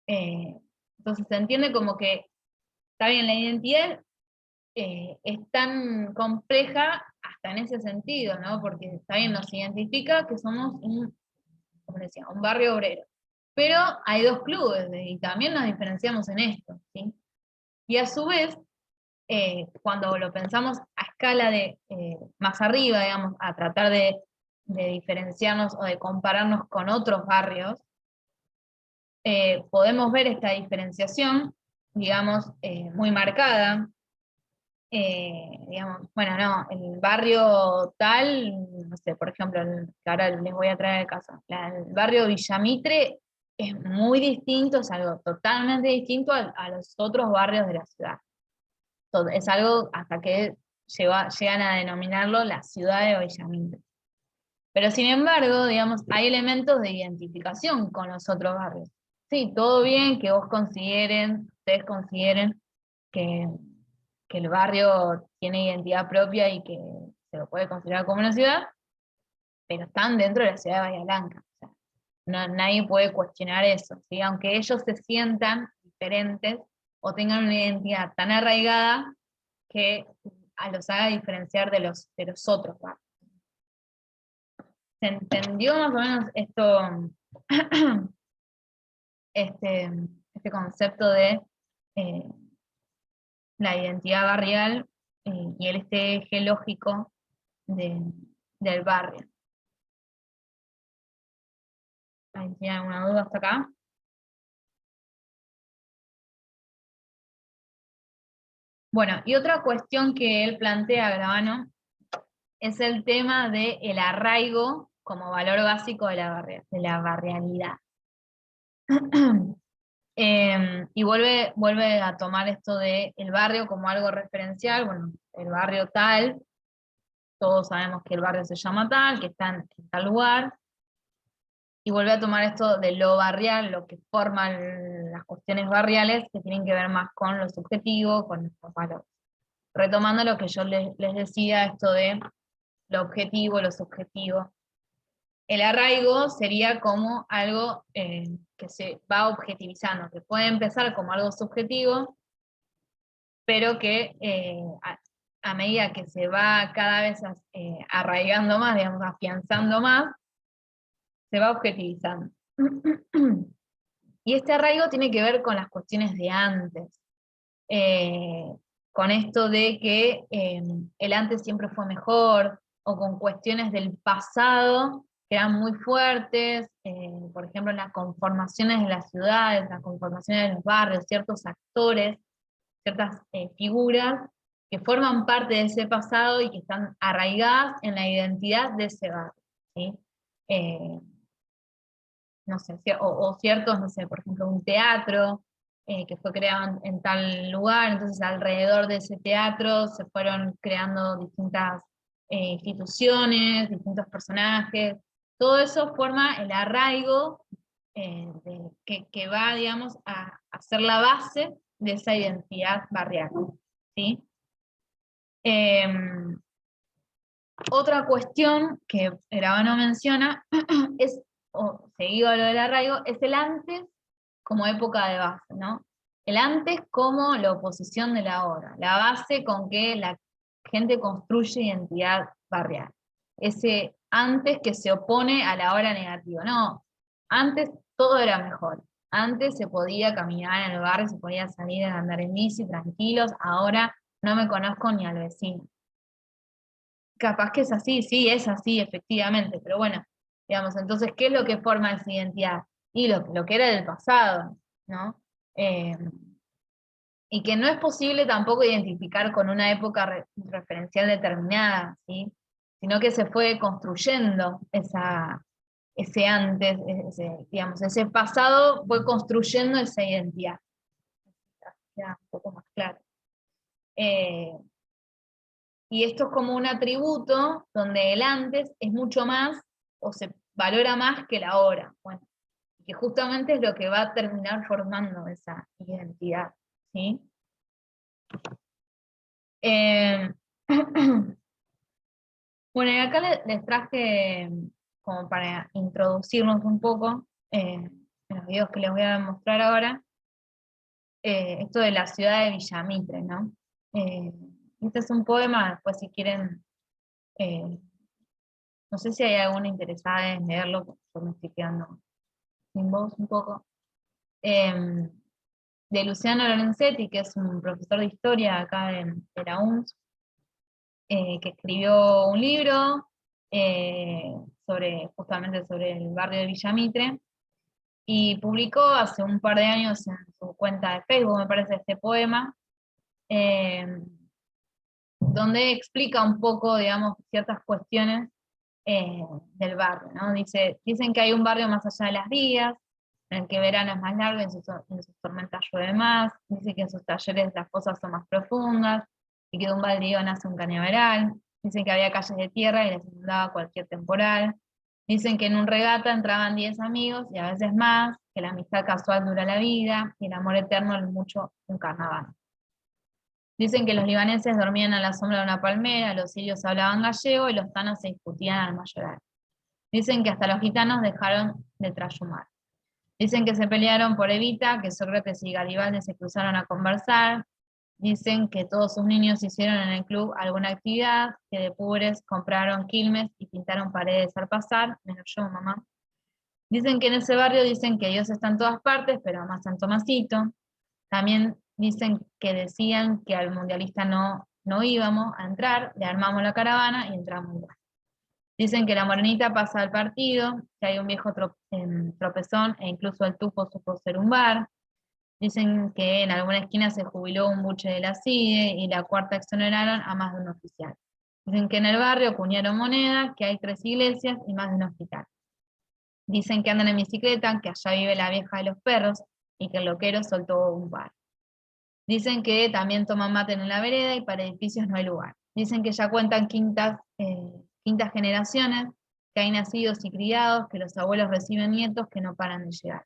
Entonces se entiende como que, está bien, la identidad es tan compleja hasta en ese sentido, ¿no? Porque está bien, nos identifica que somos como decía, un barrio obrero. Pero hay 2 clubes y también nos diferenciamos en esto, ¿sí? Y a su vez, cuando lo pensamos a escala de más arriba, digamos, a tratar de diferenciarnos o de compararnos con otros barrios, podemos ver esta diferenciación, digamos, muy marcada. Digamos, bueno, no, el barrio tal, no sé, por ejemplo, que ahora les voy a traer el caso, el barrio Villamitre es muy distinto, es algo totalmente distinto a los otros barrios de la ciudad. Es algo hasta que llegan a denominarlo la ciudad de Villamitre. Pero sin embargo, digamos, hay elementos de identificación con los otros barrios. Sí, todo bien que ustedes consideren que el barrio tiene identidad propia y que se lo puede considerar como una ciudad, pero están dentro de la ciudad de Bahía Blanca. O sea, nadie puede cuestionar eso, ¿sí? Aunque ellos se sientan diferentes o tengan una identidad tan arraigada que los haga diferenciar de los otros barrios. ¿Se entendió más o menos esto, este concepto de la identidad barrial y este eje lógico del barrio? ¿Tiene alguna duda hasta acá? Bueno, y otra cuestión que él plantea, Gravano, es el tema del arraigo como valor básico de la barrialidad. Y vuelve a tomar esto del barrio como algo referencial. Bueno, el barrio tal, todos sabemos que el barrio se llama tal, que está en tal lugar, y vuelve a tomar esto de lo barrial, lo que forman las cuestiones barriales, que tienen que ver más con lo subjetivo, con nuestros valores. Retomando lo que yo les decía, esto de lo objetivo, lo subjetivo. El arraigo sería como algo que se va objetivizando, que puede empezar como algo subjetivo, pero que a medida que se va cada vez arraigando más, digamos, afianzando más, se va objetivizando. Y este arraigo tiene que ver con las cuestiones de antes. con esto de que el antes siempre fue mejor, o con cuestiones del pasado que eran muy fuertes, por ejemplo, en las conformaciones de las ciudades, las conformaciones de los barrios, ciertos actores, ciertas figuras que forman parte de ese pasado y que están arraigadas en la identidad de ese barrio, ¿sí? No sé, o ciertos, no sé, por ejemplo, un teatro que fue creado en tal lugar, entonces alrededor de ese teatro se fueron creando distintas instituciones, distintos personajes, todo eso forma el arraigo que va, digamos, a ser la base de esa identidad barrial, ¿sí? Otra cuestión que Gravano menciona es, seguido a lo del arraigo, es el antes como época de base, ¿no? El antes como la oposición de la hora, la base con que la gente construye identidad barrial. Ese antes que se opone a la hora negativa, no, antes todo era mejor. Antes se podía caminar en el barrio, se podía salir a andar en bici tranquilos, ahora no me conozco ni al vecino. Capaz que es así, sí, es así, efectivamente, pero bueno, digamos, entonces, ¿qué es lo que forma esa identidad? Y lo que era del pasado, ¿no? Y que no es posible tampoco identificar con una época referencial determinada, ¿sí? Sino que se fue construyendo ese antes, digamos, ese pasado fue construyendo esa identidad. Ya, un poco más claro. Y esto es como un atributo donde el antes es mucho más, o se valora más que el ahora. Bueno, que justamente es lo que va a terminar formando esa identidad, ¿sí? Bueno, y acá les traje, como para introducirnos un poco, en los videos que les voy a mostrar ahora, esto de la ciudad de Villamitre, ¿no? Este es un poema, después si quieren, no sé si hay alguna interesada en leerlo, porque yo me estoy quedando sin voz un poco. De Luciano Lorenzetti, que es un profesor de historia acá de la UNS, que escribió un libro justamente sobre el barrio de Villamitre, y publicó hace un par de años en su cuenta de Facebook, me parece, este poema, donde explica un poco, digamos, ciertas cuestiones del barrio, ¿no? Dicen que hay un barrio más allá de las vías, en el que verano es más largo y en sus tormentas llueve más, dice que en sus talleres las fosas son más profundas, y que de un baldío nace un cañaveral, dicen que había calles de tierra y les inundaba cualquier temporal, dicen que en un regata entraban 10 amigos y a veces más, que la amistad casual dura la vida, y el amor eterno es mucho un carnaval. Dicen que los libaneses dormían a la sombra de una palmera, los sirios hablaban gallego y los tanos se discutían al mayoral. Dicen que hasta los gitanos dejaron de trayumar. Dicen que se pelearon por Evita, que Sócrates y Garibaldi se cruzaron a conversar. Dicen que todos sus niños hicieron en el club alguna actividad, que de pobres compraron quilmes y pintaron paredes al pasar, menos yo, mamá. Dicen que en ese barrio dicen que Dios está en todas partes, pero más San Tomasito. También dicen que decían que al mundialista no íbamos a entrar, le armamos la caravana y entramos igual. Dicen que la morenita pasa al partido, que hay un viejo tropezón e incluso el tupo supo ser un bar. Dicen que en alguna esquina se jubiló un buche de la CIDE y la cuarta exoneraron a más de un oficial. Dicen que en el barrio acuñaron moneda, que hay 3 iglesias y más de un hospital. Dicen que andan en bicicleta, que allá vive la vieja de los perros y que el loquero soltó un bar. Dicen que también toman mate en la vereda y para edificios no hay lugar. Dicen que ya cuentan quintas generaciones, que hay nacidos y criados, que los abuelos reciben nietos que no paran de llegar.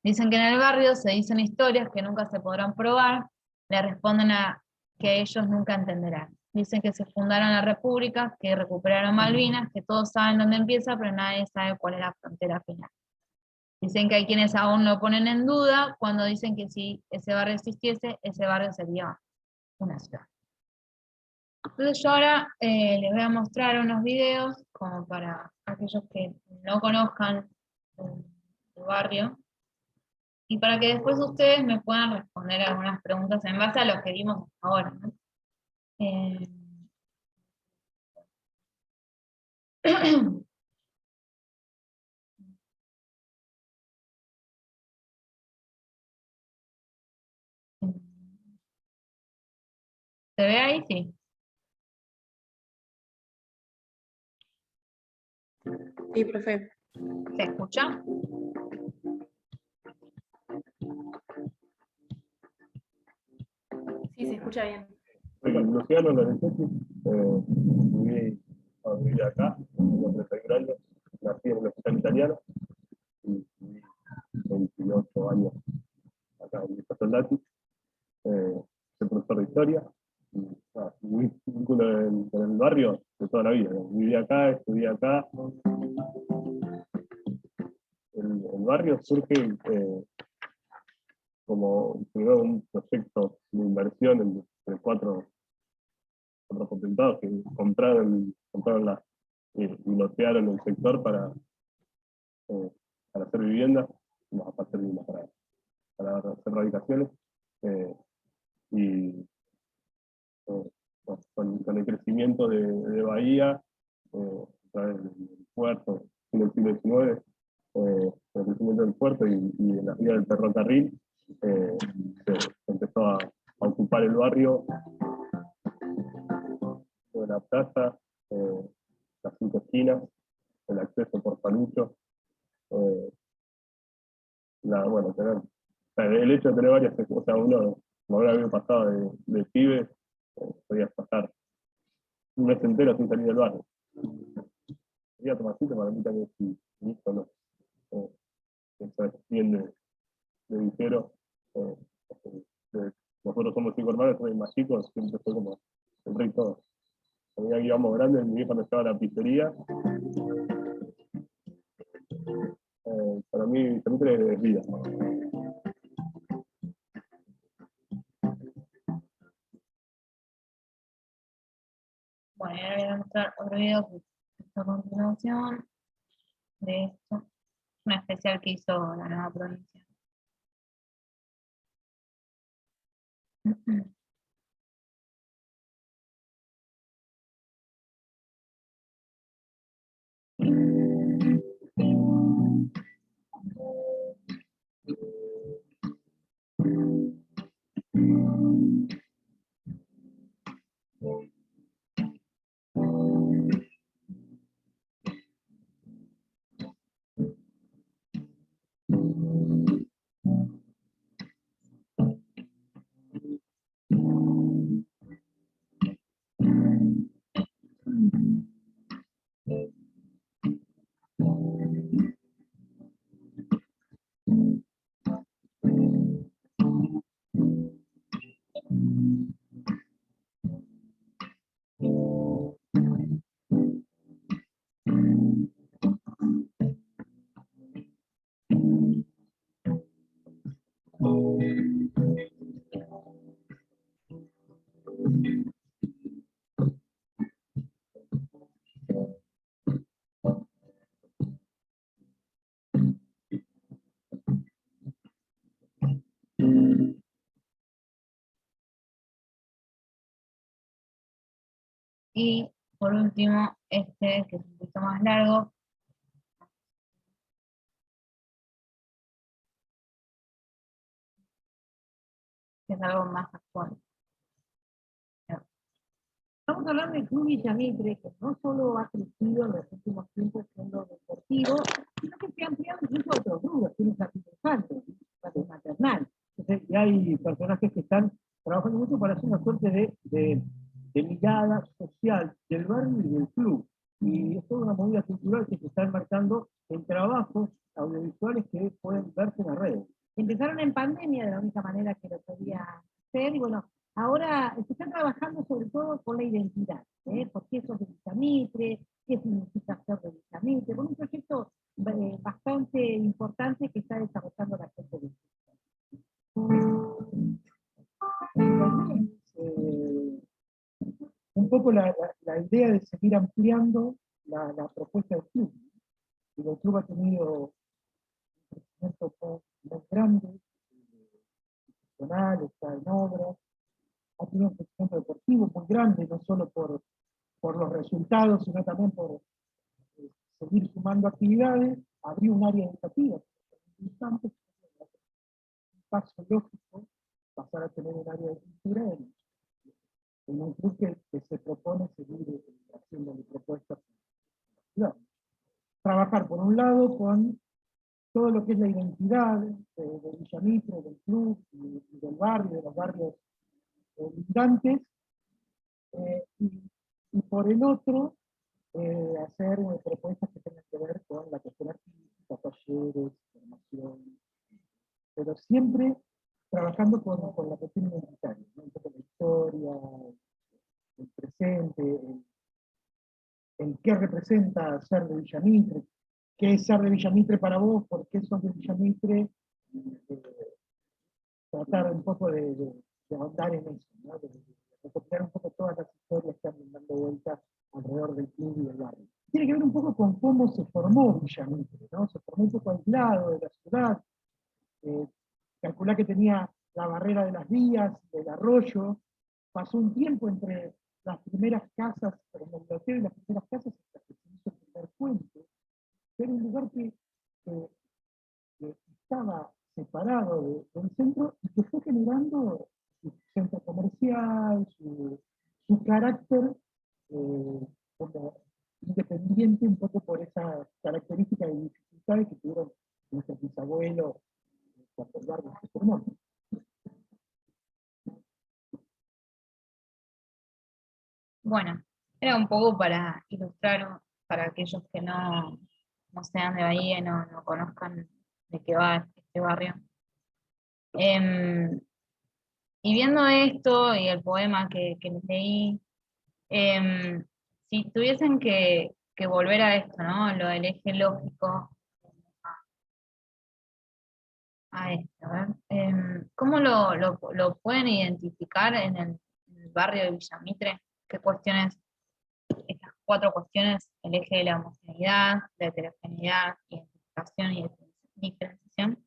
Dicen que en el barrio se dicen historias que nunca se podrán probar, le responden a que ellos nunca entenderán. Dicen que se fundaron las repúblicas, que recuperaron Malvinas, que todos saben dónde empieza, pero nadie sabe cuál es la frontera final. Dicen que hay quienes aún lo ponen en duda cuando dicen que si ese barrio existiese, ese barrio sería una ciudad. Entonces yo ahora les voy a mostrar unos videos como para aquellos que no conozcan el barrio, Y para que después ustedes me puedan responder algunas preguntas en base a lo que vimos hasta ahora, ¿no? ¿Se ve ahí? Sí. Sí, profe. ¿Se escucha? Sí, se escucha bien. Soy Luciano Lorenzetti, viví acá, tengo 31 años, nací en un hospital italiano y viví 28 años acá en Villa Soldati. Soy profesor de historia y viví vínculo en el barrio de toda la vida. Viví acá, estudié acá. El barrio surge como primero un proyecto de inversión entre cuatro potentados que compraron y lotearon el sector para hacer viviendas, no, para hacer viviendas, para hacer radicaciones. Y bueno, con el crecimiento de Bahía, a través del puerto en el siglo XIX, con el crecimiento del puerto y de la vía del ferrocarril, se empezó a ocupar el barrio de la plaza, las 5 esquinas, el acceso por Palucho. Bueno, el hecho de tener varias, o sea, uno, como habrá habido pasado de pibe, podías pasar un mes entero sin salir del barrio. Sería Tomasito para mí también es un ícono, eso es bien de ligero. Nosotros somos 5 hermanos, soy el más chico, siempre fue como el rey todo. A medida que íbamos grandes, mi vieja me llevaba a la pizzería. Para mí es vida. Bueno, ahora voy a mostrar otro video que está a continuación de esto. Una especial que hizo la nueva provincia. Y por último, este que es un poquito más largo. Que es algo más actual. Estamos hablando del Club Villamitre, que no solo ha crecido en los últimos tiempos siendo deportivo, sino que se ha ampliado incluso a otros rubros, tiene un infante, un maternal. Entonces, y hay personajes que están trabajando mucho para hacer una suerte de mirada social del barrio y del club. Y es toda una movida cultural que se está enmarcando en trabajos audiovisuales que pueden verse en las redes. Empezaron en pandemia de la única manera que lo podía hacer, y bueno, ahora se está trabajando sobre todo con la identidad, por qué sos de Villamitre, qué significa ser de Villamitre, con un proyecto bastante importante que está desarrollando la gente de un poco la idea de seguir ampliando la propuesta del club. Y el club ha tenido crecimiento muy grande, institucional, está en obras, ha tenido un crecimiento deportivo muy grande, no solo por los resultados, sino también por seguir sumando actividades, abrió un área educativa. Un paso lógico pasar a tener un área de cultura en un club que se propone seguir haciendo propuestas en la ciudad. Trabajar por un lado con todo lo que es la identidad de Villa Mitre, del club y del barrio, de los barrios lindantes, y por el otro, hacer propuestas que tengan que ver con la cuestión artística, talleres, formación, pero siempre trabajando con la cuestión identitaria, ¿no? Un poco la historia, el presente, el qué representa ser de Villa Mitre, qué es ser de Villa Mitre para vos, por qué sos de Villa Mitre, tratar un poco de ahondar en eso, ¿no? De recopilar un poco todas las historias que andan dando vueltas alrededor del club y del barrio. Tiene que ver un poco con cómo se formó Villa Mitre, ¿no? Se formó un poco aislado de la ciudad, calculá que tenía la barrera de las vías, del arroyo, pasó un tiempo entre las primeras casas, pero en el loteo y las primeras casas hasta que se hizo el primer puente. Era un lugar que estaba separado del centro y que fue generando su centro comercial, su carácter como independiente, un poco por esa característica de dificultades que tuvieron nuestros bisabuelos cuando el barrio se formó. Bueno, era un poco para ilustrar, para aquellos que no sean de Bahía y no conozcan de qué va este barrio. Y viendo esto y el poema que les leí, si tuviesen que volver a esto, ¿no? Lo del eje lógico, a esto, a ver, ¿cómo lo pueden identificar en el barrio de Villa Mitre? ¿Qué cuestiones, estas 4 cuestiones, el eje de la homogeneidad, la heterogeneidad, identificación y diferenciación?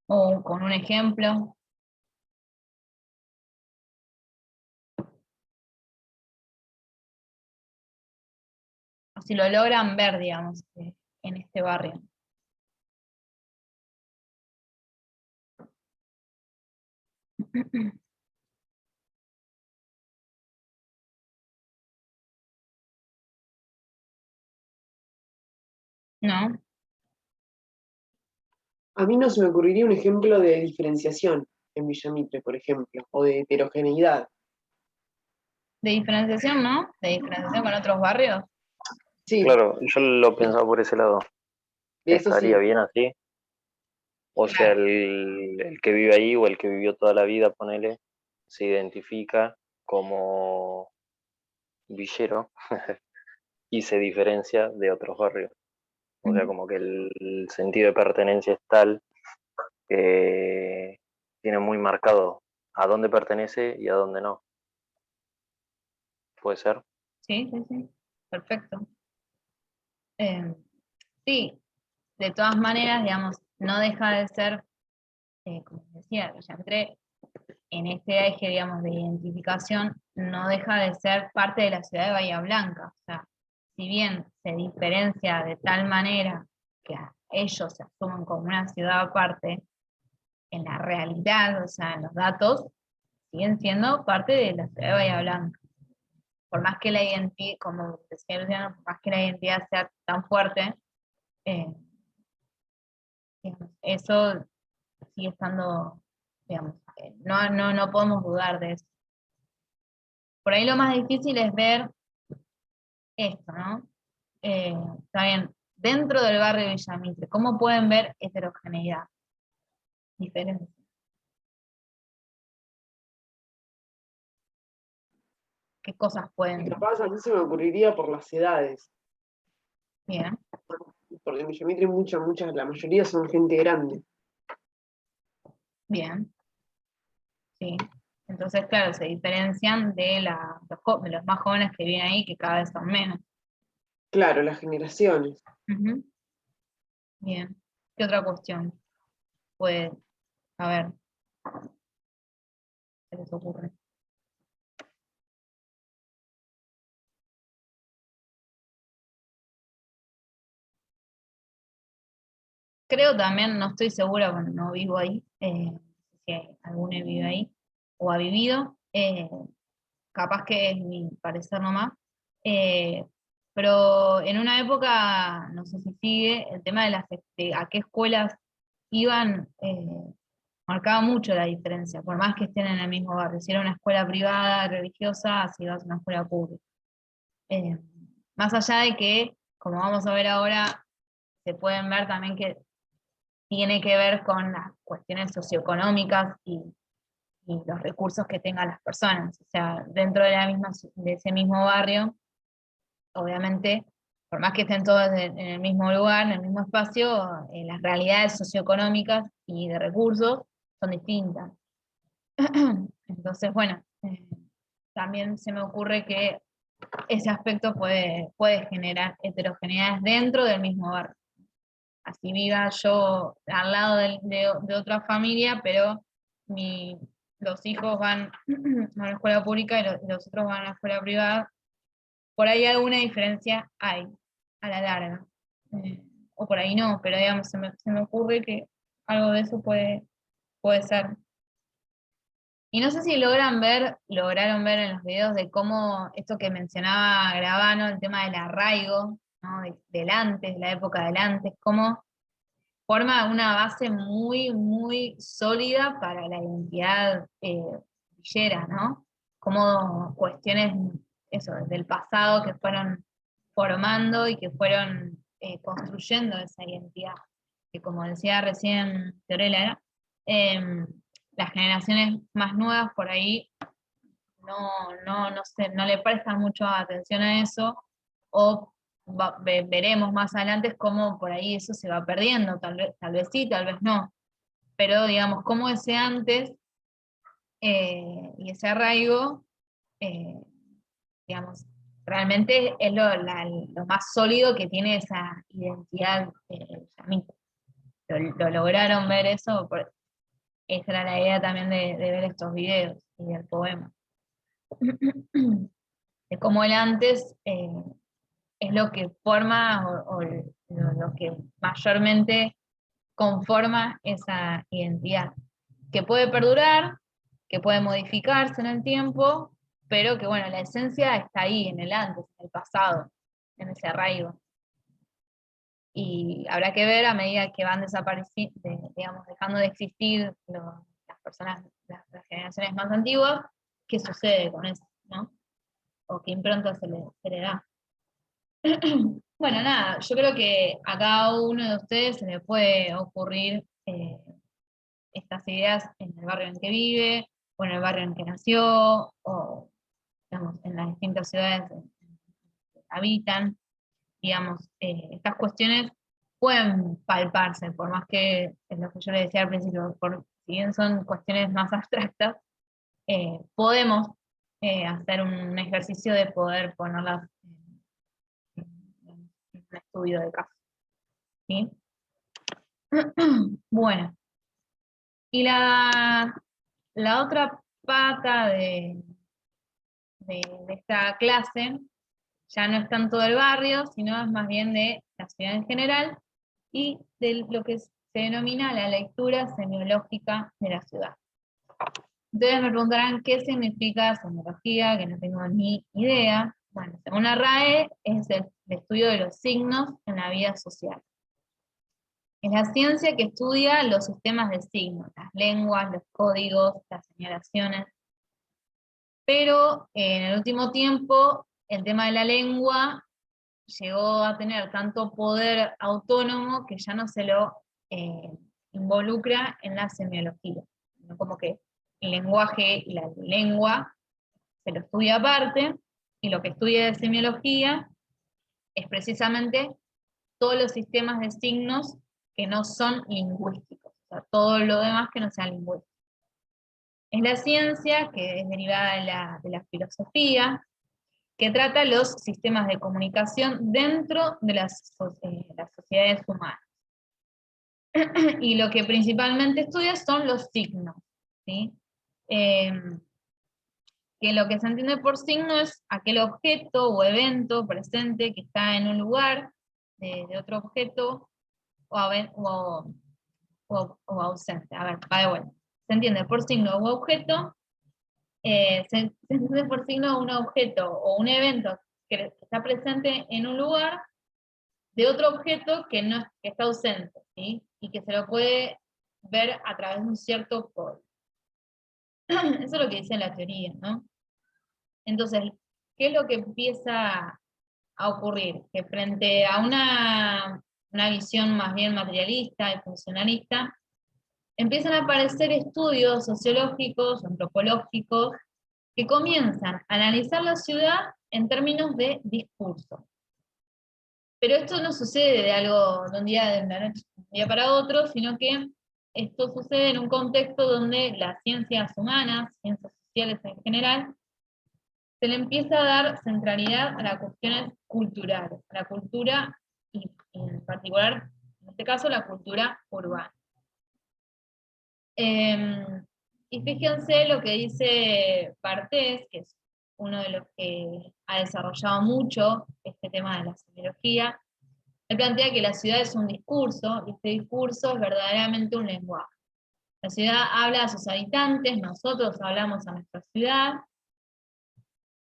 O con un ejemplo. O si lo logran ver, digamos, en este barrio. ¿No? A mí no se me ocurriría un ejemplo de diferenciación en Villa Mitre, por ejemplo, o de heterogeneidad. De diferenciación, ¿no? De diferenciación con otros barrios. Sí, Claro, yo lo pensaba por ese lado. de eso sí. ¿Estaría bien así? O sea, Claro. el que vive ahí o el que vivió toda la vida, ponele, se identifica como villero y se diferencia de otros barrios. O sea, como que el sentido de pertenencia es tal que tiene muy marcado a dónde pertenece y a dónde no. ¿Puede ser? Sí, sí, sí. Perfecto. Sí, de todas maneras, digamos, no deja de ser, como decía, Villa Mitre, en este eje, digamos, de identificación, no deja de ser parte de la ciudad de Bahía Blanca. O sea, si bien se diferencia de tal manera que a ellos se asumen como una ciudad aparte, en la realidad, o sea, en los datos, siguen siendo parte de la ciudad de Bahía Blanca. Por más que la identidad, como decía Luciano, por más que la identidad sea tan fuerte, eh, digamos, eso sigue estando, digamos, no podemos dudar de eso. Por ahí lo más difícil es ver esto, ¿no? Está bien, dentro del barrio de Villa Mitre, ¿cómo pueden ver heterogeneidad? Diferencia. ¿Qué cosas Y pueden ver? capaz a mí se me ocurriría por las edades. Bien, Porque en Villa Mitre la mayoría son gente grande. bien, sí. Entonces, claro, se diferencian de de los más jóvenes que viven ahí, que cada vez son menos. Claro, las generaciones. Ujú. Bien. ¿Qué otra cuestión puede, a ver, se les ocurre? Creo también, no estoy segura, bueno, no vivo ahí, si alguno vive ahí o ha vivido, capaz que es mi parecer nomás, eh, pero en una época, no sé si sigue, el tema de a qué escuelas iban, marcaba mucho la diferencia, por más que estén en el mismo barrio, si era una escuela privada, religiosa, si ibas a una escuela pública. Eh, Más allá de que, como vamos a ver ahora, se pueden ver también que tiene que ver con las cuestiones socioeconómicas y los recursos que tengan las personas. O sea, dentro de de ese mismo barrio, obviamente, por más que estén todos en el mismo lugar, en el mismo espacio, las realidades socioeconómicas y de recursos son distintas. Entonces, bueno, también se me ocurre que ese aspecto puede generar heterogeneidades dentro del mismo barrio. Así viva yo al lado de otra familia, pero los hijos van a una escuela pública y los otros van a una escuela privada. Por ahí alguna diferencia hay, a la larga. O por ahí no, pero digamos, se me ocurre que algo de eso puede ser. Y no sé si lograron ver en los videos de cómo esto que mencionaba Gravano, el tema del arraigo, ¿no? Del antes, de la época del antes, cómo forma una base muy, muy sólida para la identidad villera, ¿no? Como cuestiones, eso, del pasado que fueron formando y que fueron construyendo esa identidad. Que como decía recién Fiorella, las generaciones más nuevas por ahí no sé, no le prestan mucho atención a eso, o veremos más adelante cómo por ahí eso se va perdiendo, tal vez sí, tal vez no, pero digamos, cómo ese antes y ese arraigo, eh, digamos, realmente es lo más sólido que tiene esa identidad yamita. Lo lograron ver eso, esa era la idea también de ver estos videos y del poema. De cómo el antes es lo que forma o lo que mayormente conforma esa identidad, que puede perdurar, que puede modificarse en el tiempo, pero que bueno, la esencia está ahí, en el antes, en el pasado, en ese arraigo. Y habrá que ver a medida que van desapareciendo, digamos, dejando de existir las personas, las generaciones más antiguas, qué sucede con eso, ¿no? O qué impronta se le da. Bueno, nada, yo creo que a cada uno de ustedes se le puede ocurrir estas ideas en el barrio en que vive, o en el barrio en que nació, o digamos, en las distintas ciudades que habitan. Digamos, estas cuestiones pueden palparse, por más que es lo que yo le decía al principio, si bien son cuestiones más abstractas, podemos hacer un ejercicio de poder ponerlas en un estudio de caso. ¿Sí? Bueno, y la otra pata de esta clase ya no es tanto del barrio, sino es más bien de la ciudad en general y de lo que se denomina la lectura semiológica de la ciudad. Entonces me preguntarán qué significa semiología, que no tengo ni idea. Bueno, según la RAE, es el estudio de los signos en la vida social. Es la ciencia que estudia los sistemas de signos, las lenguas, los códigos, las señalaciones. Pero en el último tiempo, el tema de la lengua llegó a tener tanto poder autónomo que ya no se lo involucra en la semiología. ¿No? Como que el lenguaje y la lengua se lo estudia aparte, y lo que estudia de semiología es precisamente todos los sistemas de signos que no son lingüísticos, o sea, todo lo demás que no sea lingüístico. Es la ciencia que es derivada de la filosofía, que trata los sistemas de comunicación dentro de las sociedades humanas. y lo que principalmente estudia son los signos, ¿sí? Que lo que se entiende por signo es aquel objeto o evento presente que está en un lugar de otro objeto o ausente. A ver, va de vuelta. Se entiende por signo o objeto, se entiende por signo un objeto o un evento que está presente en un lugar de otro objeto que está ausente, ¿sí? Y que se lo puede ver a través de un cierto polo. Eso es lo que dice la teoría, ¿no? Entonces, ¿qué es lo que empieza a ocurrir? Que frente a una visión más bien materialista y funcionalista, empiezan a aparecer estudios sociológicos, antropológicos, que comienzan a analizar la ciudad en términos de discurso. Pero esto no sucede de un día para otro, sino que esto sucede en un contexto donde las ciencias humanas, ciencias sociales en general, se le empieza a dar centralidad a las cuestiones culturales, a la cultura y en particular, en este caso, la cultura urbana. Y fíjense lo que dice Barthes, que es uno de los que ha desarrollado mucho este tema de la semiología. Él plantea que la ciudad es un discurso, y este discurso es verdaderamente un lenguaje. La ciudad habla a sus habitantes, nosotros hablamos a nuestra ciudad,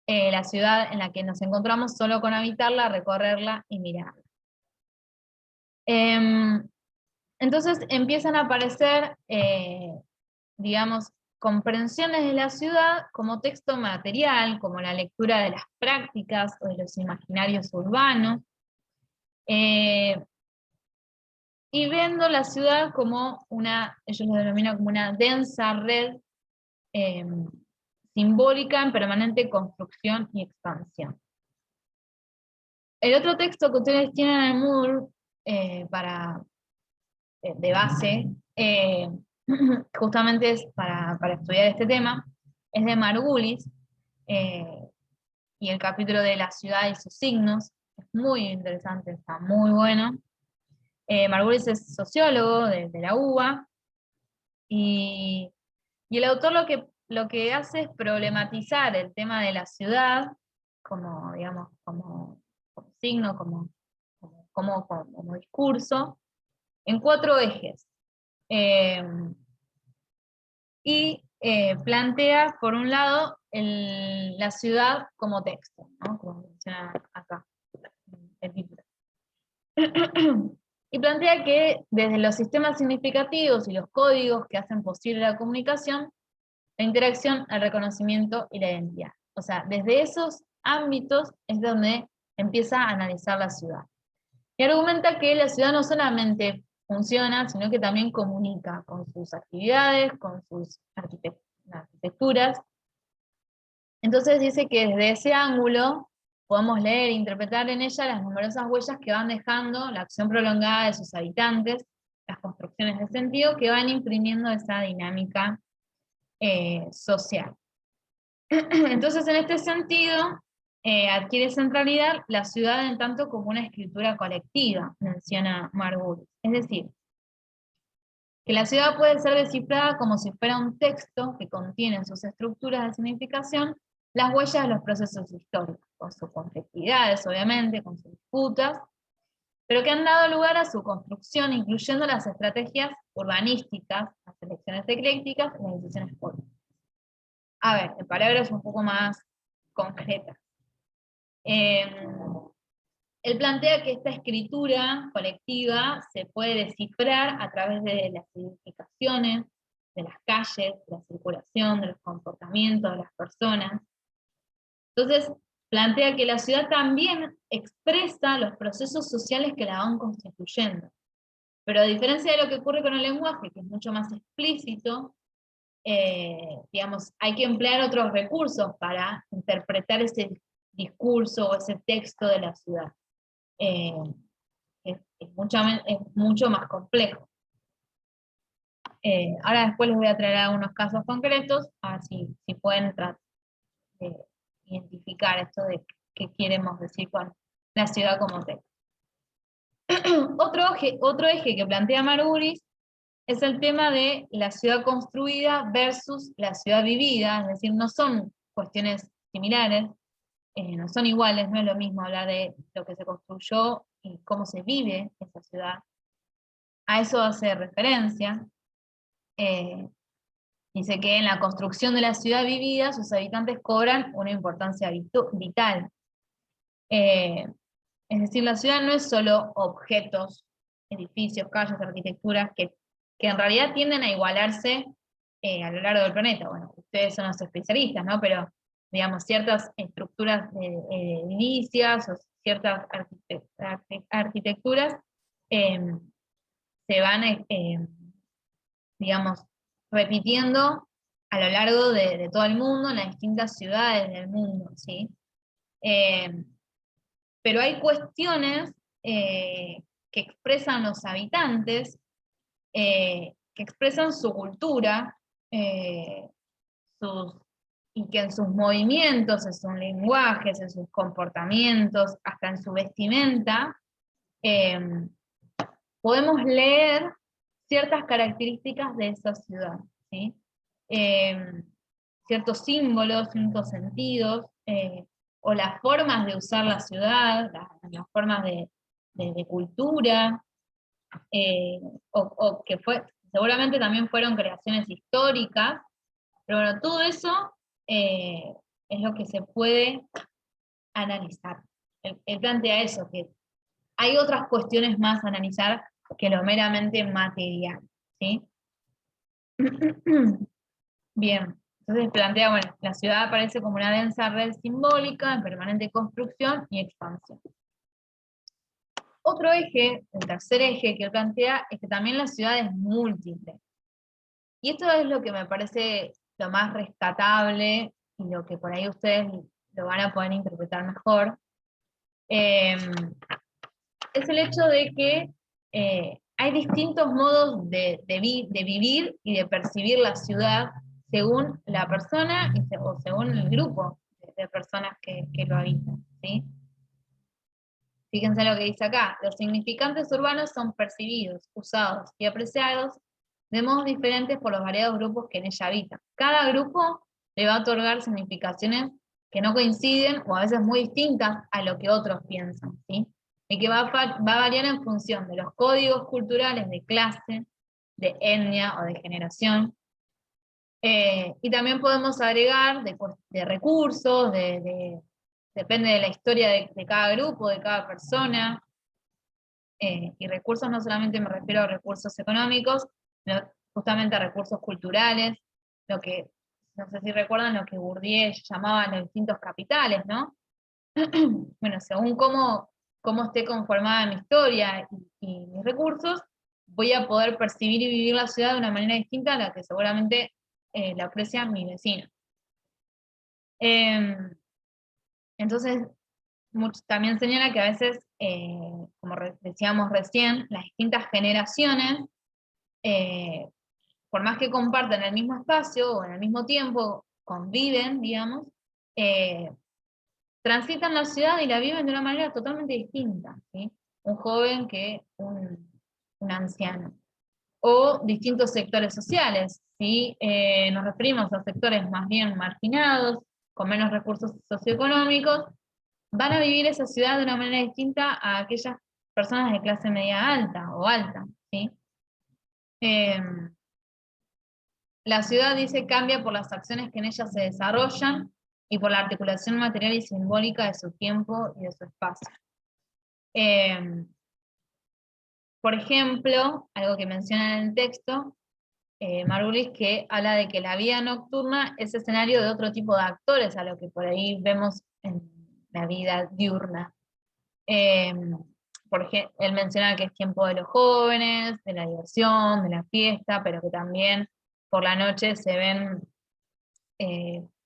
la ciudad en la que nos encontramos solo con habitarla, recorrerla y mirarla. Entonces empiezan a aparecer, digamos, comprensiones de la ciudad como texto material, como la lectura de las prácticas o de los imaginarios urbanos, y viendo la ciudad como ellos lo denominan como una densa red simbólica en permanente construcción y expansión. El otro texto que ustedes tienen en el Moodle de base, justamente es para estudiar este tema, es de Margulis, y el capítulo de la ciudad y sus signos, es muy interesante, está muy bueno. Margulis es sociólogo de la UBA, y el autor lo que hace es problematizar el tema de la ciudad como, digamos, como signo, como discurso, en 4 ejes. Plantea, por un lado, la ciudad como texto, ¿no? Como menciona acá el título. Y plantea que desde los sistemas significativos y los códigos que hacen posible la comunicación, la interacción, el reconocimiento y la identidad. O sea, desde esos ámbitos es donde empieza a analizar la ciudad. Y argumenta que la ciudad no solamente funciona, sino que también comunica con sus actividades, con sus arquitecturas. Entonces dice que desde ese ángulo podemos leer e interpretar en ella las numerosas huellas que van dejando la acción prolongada de sus habitantes, las construcciones de sentido que van imprimiendo esa dinámica social. Entonces, en este sentido, adquiere centralidad la ciudad en tanto como una escritura colectiva, menciona Margulis. Es decir, que la ciudad puede ser descifrada como si fuera un texto que contiene en sus estructuras de significación las huellas de los procesos históricos, con sus complejidades, obviamente, con sus disputas, pero que han dado lugar a su construcción, incluyendo las estrategias urbanísticas, las elecciones eclécticas y las decisiones políticas. A ver, en palabras un poco más concretas. Él plantea que esta escritura colectiva se puede descifrar a través de las significaciones, de las calles, de la circulación, de los comportamientos de las personas. Entonces, plantea que la ciudad también expresa los procesos sociales que la van constituyendo. Pero a diferencia de lo que ocurre con el lenguaje, que es mucho más explícito, digamos, hay que emplear otros recursos para interpretar ese discurso o ese texto de la ciudad. Es mucho más complejo. Ahora después les voy a traer algunos casos concretos, a ver si pueden identificar esto de qué queremos decir con la ciudad como texto. Otro eje que plantea Margulis es el tema de la ciudad construida versus la ciudad vivida, es decir, no son cuestiones similares, no son iguales, no es lo mismo hablar de lo que se construyó y cómo se vive esa ciudad. A eso hace referencia. Dice que en la construcción de la ciudad vivida sus habitantes cobran una importancia vital. Es decir, la ciudad no es solo objetos, edificios, calles, arquitecturas, que en realidad tienden a igualarse a lo largo del planeta. Bueno, ustedes son los especialistas, ¿no? Pero, digamos, ciertas estructuras edilicias o ciertas arquitecturas se van, digamos, repitiendo a lo largo de todo el mundo, en las distintas ciudades del mundo, ¿sí? Pero hay cuestiones que expresan los habitantes, que expresan su cultura, y que en sus movimientos, en sus lenguajes, en sus comportamientos, hasta en su vestimenta, podemos leer ciertas características de esa ciudad, ¿sí? Ciertos símbolos, ciertos sentidos, o las formas de usar la ciudad, las formas de cultura, o que seguramente también fueron creaciones históricas, pero bueno, todo eso es lo que se puede analizar. Él plantea eso, que hay otras cuestiones más a analizar que lo meramente material, ¿sí? Bien. Entonces plantea, bueno, la ciudad aparece como una densa red simbólica en permanente construcción y expansión. Otro eje, el tercer eje que él plantea, es que también la ciudad es múltiple. Y esto es lo que me parece lo más rescatable y lo que por ahí ustedes lo van a poder interpretar mejor. Es el hecho de que hay distintos modos de vivir y de percibir la ciudad según la persona o según el grupo de personas que lo habitan, ¿sí? Fíjense lo que dice acá: los significantes urbanos son percibidos, usados y apreciados de modos diferentes por los variados grupos que en ella habitan. Cada grupo le va a otorgar significaciones que no coinciden o a veces muy distintas a lo que otros piensan, ¿sí? Y que va a variar en función de los códigos culturales de clase, de etnia o de generación. Y también podemos agregar de recursos, depende de la historia de cada grupo, de cada persona. Y recursos no solamente me refiero a recursos económicos, sino justamente a recursos culturales, lo que, no sé si recuerdan lo que Bourdieu llamaba los distintos capitales, ¿no? Bueno, según cómo esté conformada mi historia y mis recursos, voy a poder percibir y vivir la ciudad de una manera distinta a la que seguramente la aprecia mi vecino. Entonces, también señala que a veces, como decíamos recién, las distintas generaciones, por más que compartan el mismo espacio o en el mismo tiempo, conviven, digamos, transitan la ciudad y la viven de una manera totalmente distinta, ¿sí? Un joven que un anciano. O distintos sectores sociales, ¿sí? Nos referimos a sectores más bien marginados, con menos recursos socioeconómicos, van a vivir esa ciudad de una manera distinta a aquellas personas de clase media alta o alta, ¿sí? La ciudad, dice, cambia por las acciones que en ella se desarrollan y por la articulación material y simbólica de su tiempo y de su espacio. Por ejemplo, algo que menciona en el texto, Margulis, que habla de que la vida nocturna es escenario de otro tipo de actores a lo que por ahí vemos en la vida diurna. Por ejemplo, él menciona que es tiempo de los jóvenes, de la diversión, de la fiesta, pero que también por la noche se ven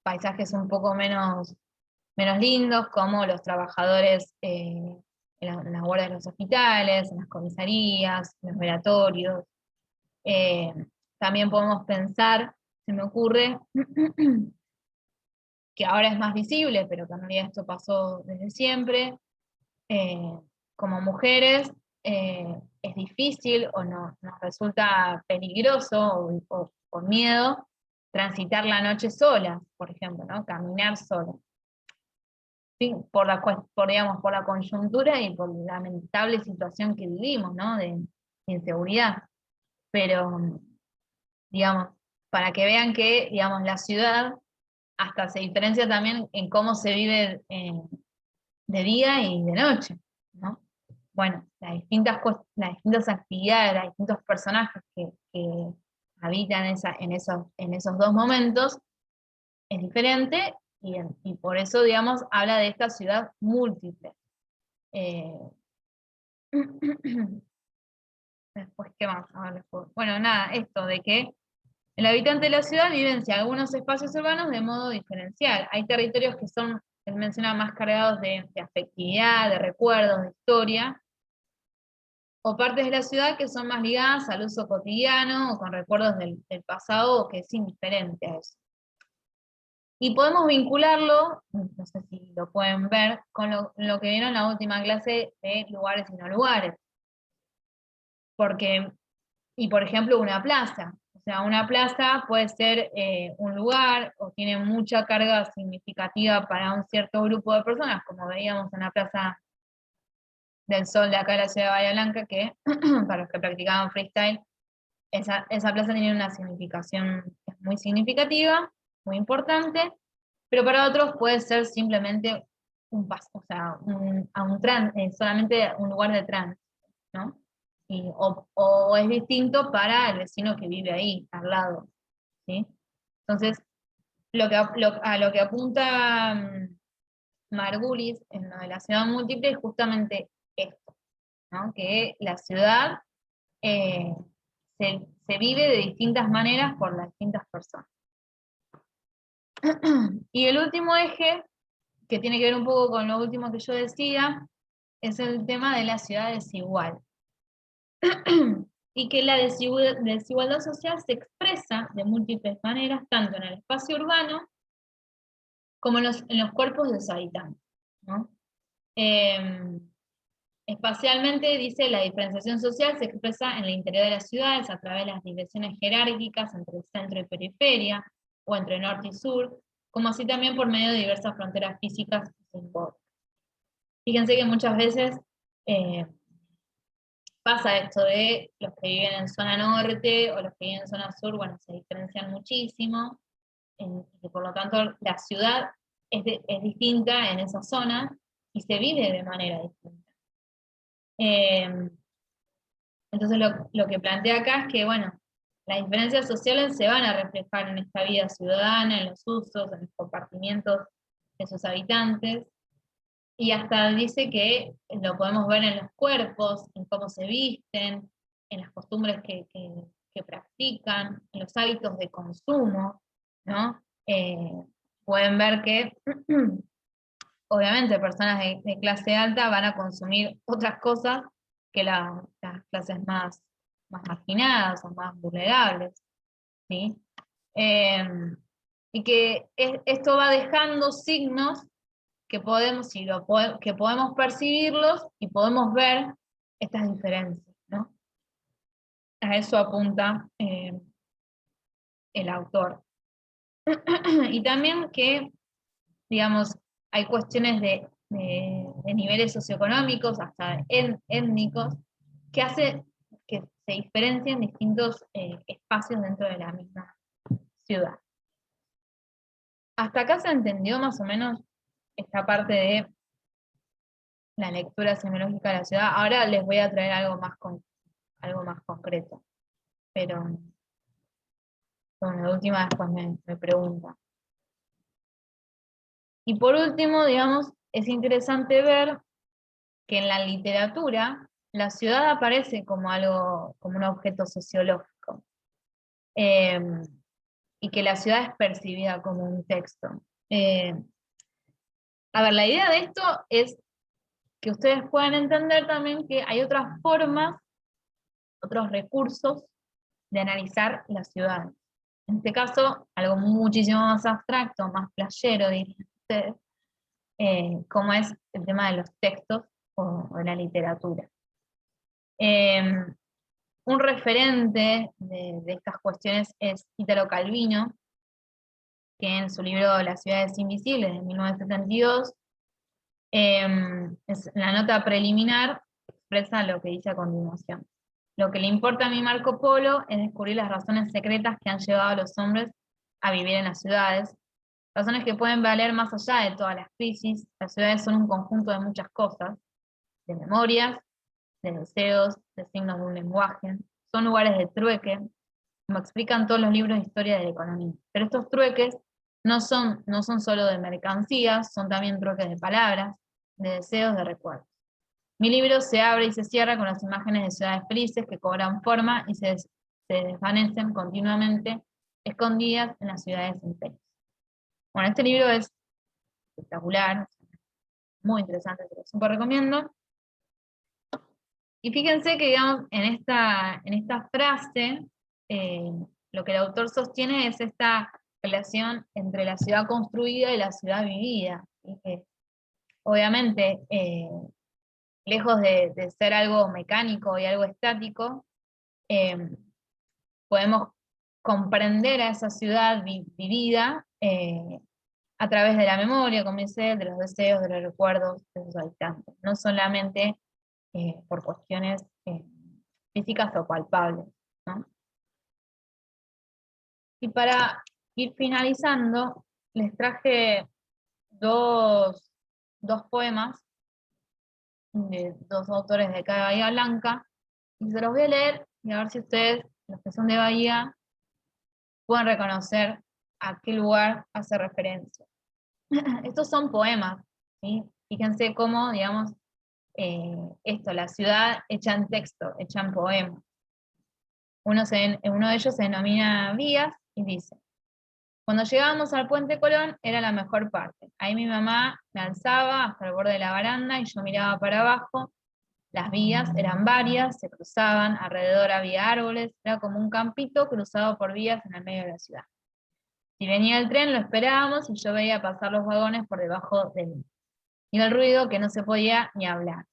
paisajes un poco menos lindos, como los trabajadores en las guardias de los hospitales, en las comisarías, en los velatorios. También podemos pensar, se me ocurre, que ahora es más visible, pero que en realidad esto pasó desde siempre, como mujeres es difícil o no, nos resulta peligroso o con miedo transitar la noche sola, por ejemplo, ¿no? Caminar sola. Sí, digamos, por la coyuntura y por la lamentable situación que vivimos, ¿no? De inseguridad. Pero, digamos, para que vean que, digamos, la ciudad hasta se diferencia también en cómo se vive de día y de noche, ¿no? Bueno, las distintas actividades, los distintos personajes que habitan en esos dos momentos es diferente y por eso, digamos, habla de esta ciudad múltiple. Después, ¿qué más? A ver, después. Bueno, nada, esto de que el habitante de la ciudad vivencia algunos espacios urbanos de modo diferencial. Hay territorios que son, él menciona, más cargados de afectividad, de recuerdos, de historia, o partes de la ciudad que son más ligadas al uso cotidiano o con recuerdos del pasado o que es indiferente a eso. Y podemos vincularlo, no sé si lo pueden ver, con lo que vieron en la última clase de lugares y no lugares. Porque, y por ejemplo, una plaza. O sea, una plaza puede ser un lugar o tiene mucha carga significativa para un cierto grupo de personas, como veíamos en la Plaza del Sol de acá de la ciudad de Bahía Blanca, que para los que practicaban freestyle, esa plaza tiene una significación muy significativa, muy importante, pero para otros puede ser simplemente un paso, o sea, solamente un lugar de tránsito, ¿no? O es distinto para el vecino que vive ahí, al lado, ¿sí? Entonces, a lo que apunta Margulis en lo de la ciudad múltiple es justamente esto, ¿no? Que la ciudad se vive de distintas maneras por las distintas personas. Y el último eje, que tiene que ver un poco con lo último que yo decía, es el tema de la ciudad desigual. Y que la desigualdad social se expresa de múltiples maneras, tanto en el espacio urbano como en los cuerpos de los habitantes, ¿no? Espacialmente, dice, la diferenciación social se expresa en el interior de las ciudades a través de las divisiones jerárquicas entre centro y periferia, o entre norte y sur, como así también por medio de diversas fronteras físicas y simbólicas. Fíjense que muchas veces pasa esto de los que viven en zona norte o los que viven en zona sur, bueno, se diferencian muchísimo, y por lo tanto la ciudad es distinta en esa zona y se vive de manera distinta. Entonces lo que plantea acá es que, bueno, las diferencias sociales se van a reflejar en esta vida ciudadana, en los usos, en los compartimientos de sus habitantes, y hasta dice que lo podemos ver en los cuerpos, en cómo se visten, en las costumbres que practican, en los hábitos de consumo, ¿no? Pueden ver que obviamente personas de clase alta van a consumir otras cosas que las clases más marginadas o más vulnerables, ¿sí? Y que esto va dejando signos que podemos percibirlos y podemos ver estas diferencias, ¿no? A eso apunta el autor. Y también que, digamos, hay cuestiones de niveles socioeconómicos, hasta étnicos, que hace que se diferencien distintos espacios dentro de la misma ciudad. Hasta acá se entendió más o menos esta parte de la lectura semiológica de la ciudad. Ahora les voy a traer algo más concreto. Pero bueno, la última después me pregunta. Y por último, digamos, es interesante ver que en la literatura la ciudad aparece como un objeto sociológico. Y que la ciudad es percibida como un texto. A ver, la idea de esto es que ustedes puedan entender también que hay otras formas, otros recursos de analizar la ciudad. En este caso, algo muchísimo más abstracto, más playero, dirían ustedes, como es el tema de los textos o de la literatura. Un referente de estas cuestiones es Italo Calvino, que en su libro Las ciudades invisibles, de 1972, la nota preliminar expresa lo que dice a continuación. Lo que le importa a mi Marco Polo es descubrir las razones secretas que han llevado a los hombres a vivir en las ciudades, razones que pueden valer más allá de todas las crisis. Las ciudades son un conjunto de muchas cosas, de memorias, de deseos, de signos de un lenguaje, son lugares de trueque, como explican todos los libros de historia de la economía. Pero estos trueques no son solo de mercancías, son también trueques de palabras, de deseos, de recuerdos. Mi libro se abre y se cierra con las imágenes de ciudades felices que cobran forma y se desvanecen continuamente, escondidas en las ciudades enteras. Bueno, este libro es espectacular, muy interesante, se lo súper recomiendo. Y fíjense que, digamos, en esta frase, lo que el autor sostiene es esta relación entre la ciudad construida y la ciudad vivida. Y que, obviamente, lejos de ser algo mecánico y algo estático, podemos comprender a esa ciudad vivida a través de la memoria, como dice, de los deseos, de los recuerdos de sus habitantes, no solamente por cuestiones físicas o palpables, ¿no? Y para ir finalizando, les traje dos poemas de dos autores de acá de Bahía Blanca, y se los voy a leer, y a ver si ustedes, los que son de Bahía, pueden reconocer a qué lugar hace referencia. Estos son poemas, ¿sí? Fíjense cómo, digamos, la ciudad hecha en texto, hecha en poema. Uno de ellos se denomina Vías y dice: cuando llegábamos al Puente Colón era la mejor parte. Ahí mi mamá me alzaba hasta el borde de la baranda y yo miraba para abajo. Las vías eran varias, se cruzaban, alrededor había árboles, era como un campito cruzado por vías en el medio de la ciudad. Si venía el tren lo esperábamos y yo veía pasar los vagones por debajo de mí. Y el ruido que no se podía ni hablar.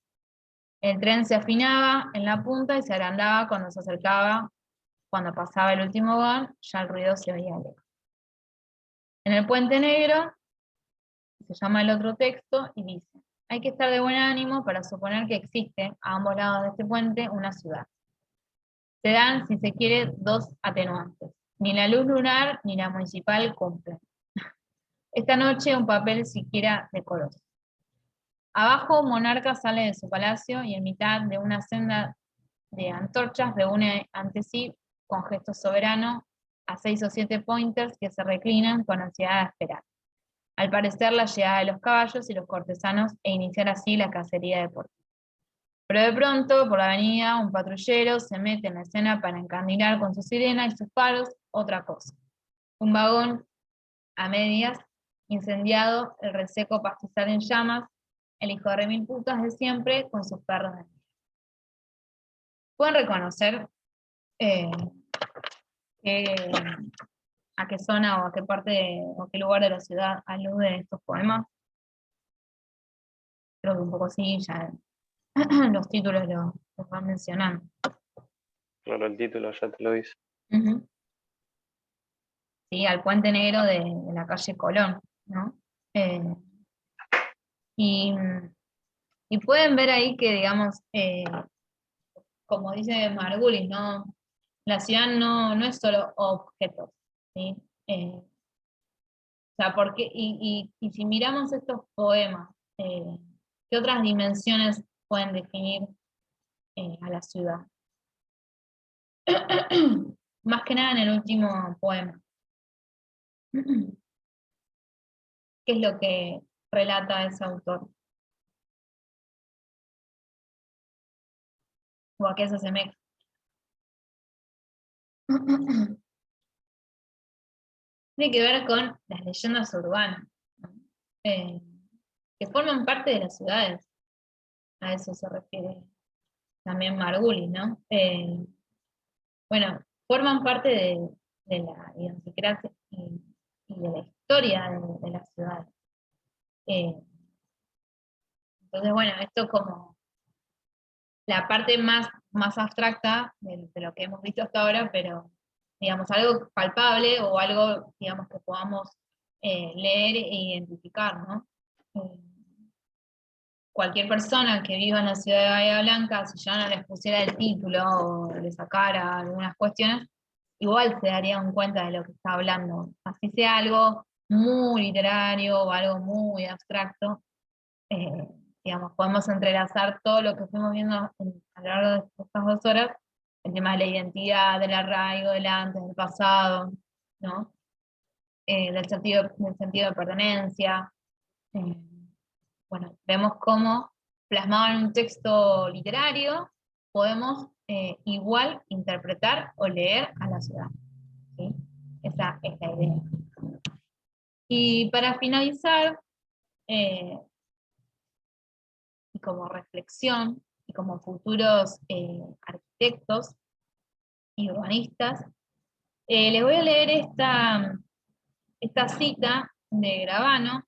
El tren se afinaba en la punta y se agrandaba cuando se acercaba. Cuando pasaba el último vagón, ya el ruido se oía lejos. En el Puente Negro, se llama el otro texto, y dice: hay que estar de buen ánimo para suponer que existe, a ambos lados de este puente, una ciudad. Se dan, si se quiere, dos atenuantes. Ni la luz lunar ni la municipal cumplen. Esta noche un papel siquiera decoroso. Abajo un monarca sale de su palacio y en mitad de una senda de antorchas reúne ante sí, con gesto soberano, a 6 o 7 pointers que se reclinan con ansiedad a esperar. Al parecer la llegada de los caballos y los cortesanos e iniciar así la cacería deportiva. Pero de pronto, por la avenida, un patrullero se mete en la escena para encandilar con su sirena y sus faros otra cosa. Un vagón a medias, incendiado, el reseco pastizal en llamas, el hijo de remil putas de siempre con sus perros de mierda. Pueden reconocer a qué zona o a qué parte o qué lugar de la ciudad aluden estos poemas. Creo que un poco sí, ya los títulos los van mencionando. Claro, el título ya te lo dice. Uh-huh. Sí, al Puente Negro de la calle Colón, ¿no? Y pueden ver ahí que, digamos, como dice Margulis, ¿no? La ciudad no es solo objetos, ¿sí? O sea, porque, y si miramos estos poemas, ¿qué otras dimensiones pueden definir a la ciudad? Más que nada en el último poema. ¿Qué es lo que relata ese autor? ¿O a qué se asemeja? Tiene que ver con las leyendas urbanas, ¿no? Que forman parte de las ciudades. A eso se refiere también Margulis, ¿no? Bueno, forman parte de la idiosincrasia y de la historia de las ciudades. Entonces, bueno, esto como la parte más abstracta de lo que hemos visto hasta ahora, pero digamos, algo palpable o algo, digamos, que podamos leer e identificar, ¿no? Cualquier persona que viva en la ciudad de Bahía Blanca, si ya no les pusiera el título o le sacara algunas cuestiones, igual se darían cuenta de lo que está hablando. Así sea algo muy literario o algo muy abstracto, digamos, podemos entrelazar todo lo que fuimos viendo a lo largo de estas 2 horas, el tema de la identidad, del arraigo, del antes, del pasado, ¿no? Del sentido de pertenencia. Bueno, vemos cómo plasmado en un texto literario podemos igual interpretar o leer a la ciudad, ¿sí? Esa es la idea. Y para finalizar, y como reflexión, y como futuros arquitectos y urbanistas, les voy a leer esta cita de Gravano,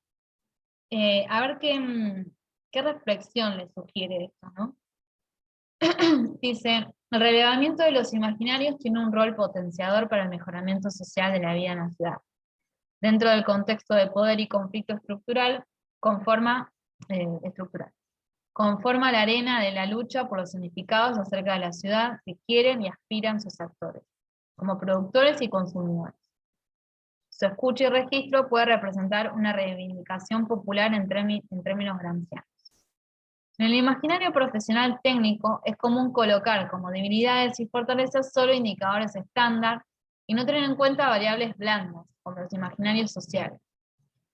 a ver qué reflexión les sugiere esto, ¿no? Dice, el relevamiento de los imaginarios tiene un rol potenciador para el mejoramiento social de la vida en la ciudad. Dentro del contexto de poder y conflicto estructural, conforma la arena de la lucha por los significados acerca de la ciudad que quieren y aspiran sus actores, como productores y consumidores. Su escucha y registro puede representar una reivindicación popular en términos gramscianos. En el imaginario profesional técnico es común colocar como debilidades y fortalezas solo indicadores estándar y no tener en cuenta variables blandas, como los imaginarios sociales.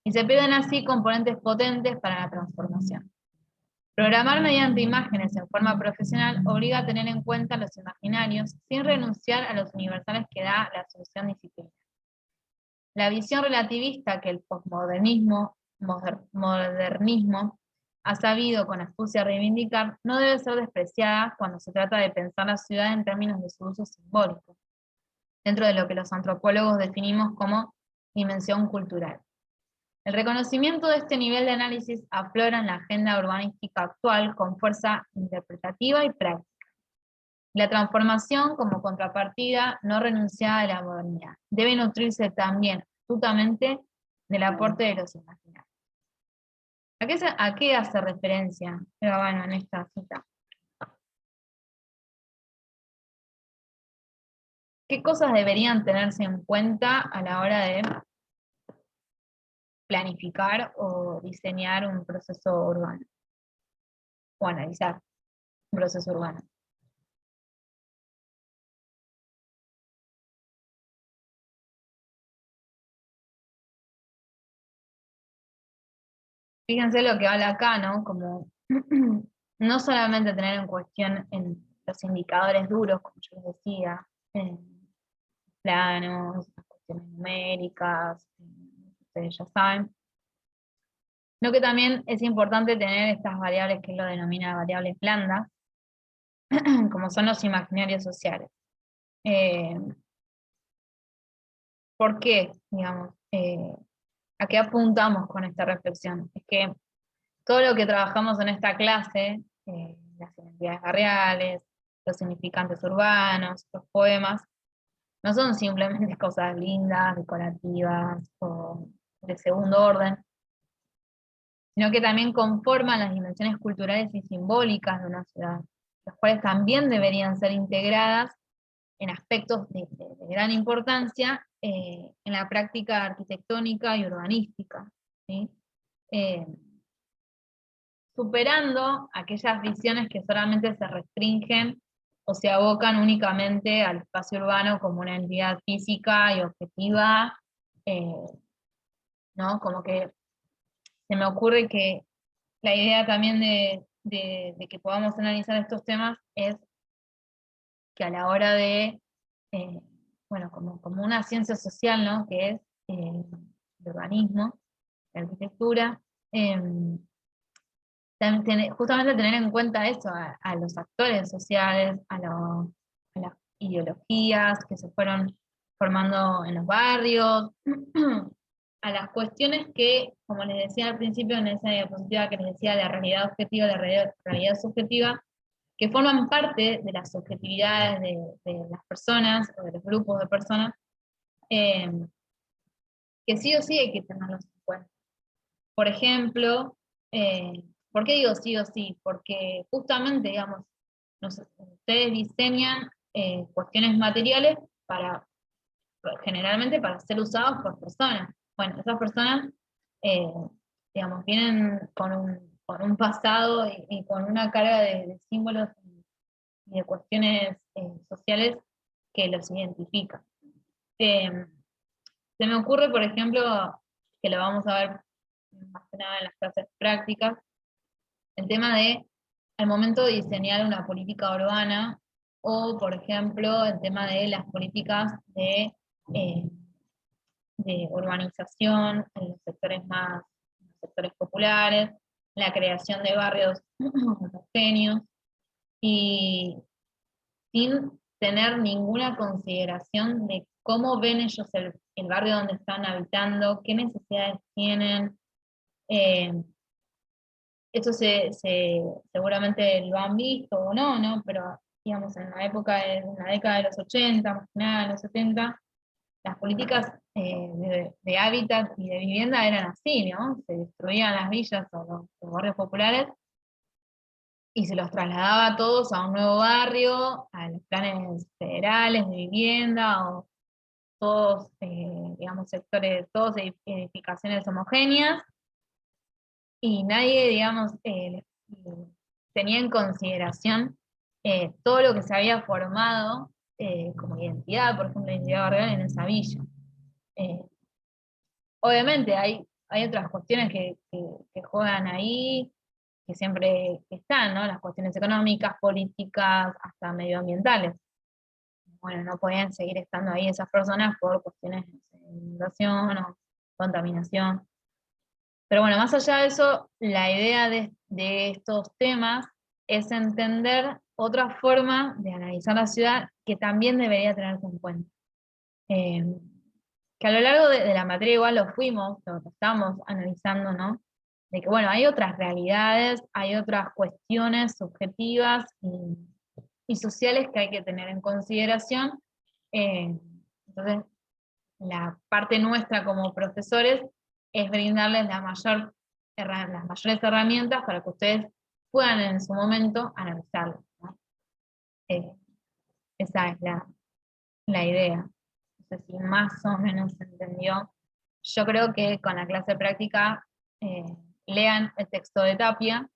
Y se pierden así componentes potentes para la transformación. Programar mediante imágenes en forma profesional obliga a tener en cuenta los imaginarios sin renunciar a los universales que da la solución disciplinaria. La visión relativista que el posmodernismo modernismo ha sabido con astucia reivindicar no debe ser despreciada cuando se trata de pensar la ciudad en términos de su uso simbólico, dentro de lo que los antropólogos definimos como dimensión cultural. El reconocimiento de este nivel de análisis aflora en la agenda urbanística actual con fuerza interpretativa y práctica. La transformación, como contrapartida no renunciada de la modernidad, debe nutrirse también astutamente del aporte de los imaginarios. ¿A qué hace referencia Gravano en esta cita? ¿Qué cosas deberían tenerse en cuenta a la hora de planificar o diseñar un proceso urbano? O analizar un proceso urbano. Fíjense lo que habla acá, ¿no? Como no solamente tener en cuestión en los indicadores duros, como yo les decía, planos, cuestiones numéricas, ustedes ya saben, sino que también es importante tener estas variables que él lo denomina variables blandas, como son los imaginarios sociales. ¿Por qué? Digamos, ¿a qué apuntamos con esta reflexión? Es que todo lo que trabajamos en esta clase, las identidades barriales, los significantes urbanos, los poemas, no son simplemente cosas lindas, decorativas o de segundo orden, sino que también conforman las dimensiones culturales y simbólicas de una ciudad, las cuales también deberían ser integradas en aspectos de gran importancia en la práctica arquitectónica y urbanística, ¿sí? Superando aquellas visiones que solamente se restringen o se abocan únicamente al espacio urbano como una entidad física y objetiva, ¿no? Como que se me ocurre que la idea también de que podamos analizar estos temas es que a la hora de, bueno, como una ciencia social, ¿no? Que es el urbanismo, la arquitectura, justamente tener en cuenta eso, a los actores sociales, a las ideologías que se fueron formando en los barrios, a las cuestiones que, como les decía al principio en esa diapositiva que les decía, la realidad objetiva y la realidad subjetiva, que forman parte de las subjetividades de las personas o de los grupos de personas, que sí o sí hay que tenerlos en cuenta. Por ejemplo, ¿por qué digo sí o sí? Porque justamente, digamos, ustedes diseñan cuestiones materiales generalmente para ser usados por personas. Bueno, esas personas, digamos, vienen con un pasado y con una carga de símbolos y de cuestiones sociales que los identifican. Se me ocurre, por ejemplo, que lo vamos a ver más que nada en las clases prácticas, el tema de, al momento de diseñar una política urbana, o por ejemplo, el tema de las políticas de urbanización en los sectores populares, la creación de barrios homogéneos, y sin tener ninguna consideración de cómo ven ellos el barrio donde están habitando, qué necesidades tienen. Eso seguramente lo han visto o no, ¿no? Pero digamos, en la década de los 80, más que nada en los 70, las políticas de hábitat y de vivienda eran así, ¿no? Se destruían las villas o los barrios populares y se los trasladaba a todos a un nuevo barrio, a los planes federales de vivienda, o todos, digamos, sectores, todas edificaciones homogéneas, y nadie, digamos, tenía en consideración todo lo que se había formado como identidad, por ejemplo, la identidad barrial en esa villa. Obviamente hay otras cuestiones que juegan ahí, que siempre están, ¿no? Las cuestiones económicas, políticas, hasta medioambientales. Bueno, no podían seguir estando ahí esas personas por cuestiones de inundación o contaminación. Pero bueno, más allá de eso, la idea de estos temas es entender otra forma de analizar la ciudad que también debería tenerse en cuenta. Que a lo largo de la materia igual lo estamos analizando, ¿no? De que bueno, hay otras realidades, hay otras cuestiones subjetivas y sociales que hay que tener en consideración. Entonces, la parte nuestra como profesores es brindarles las mayores herramientas para que ustedes puedan en su momento analizarlo, ¿no? Esa es la idea. No sé si más o menos se entendió. Yo creo que con la clase práctica lean el texto de Tapia,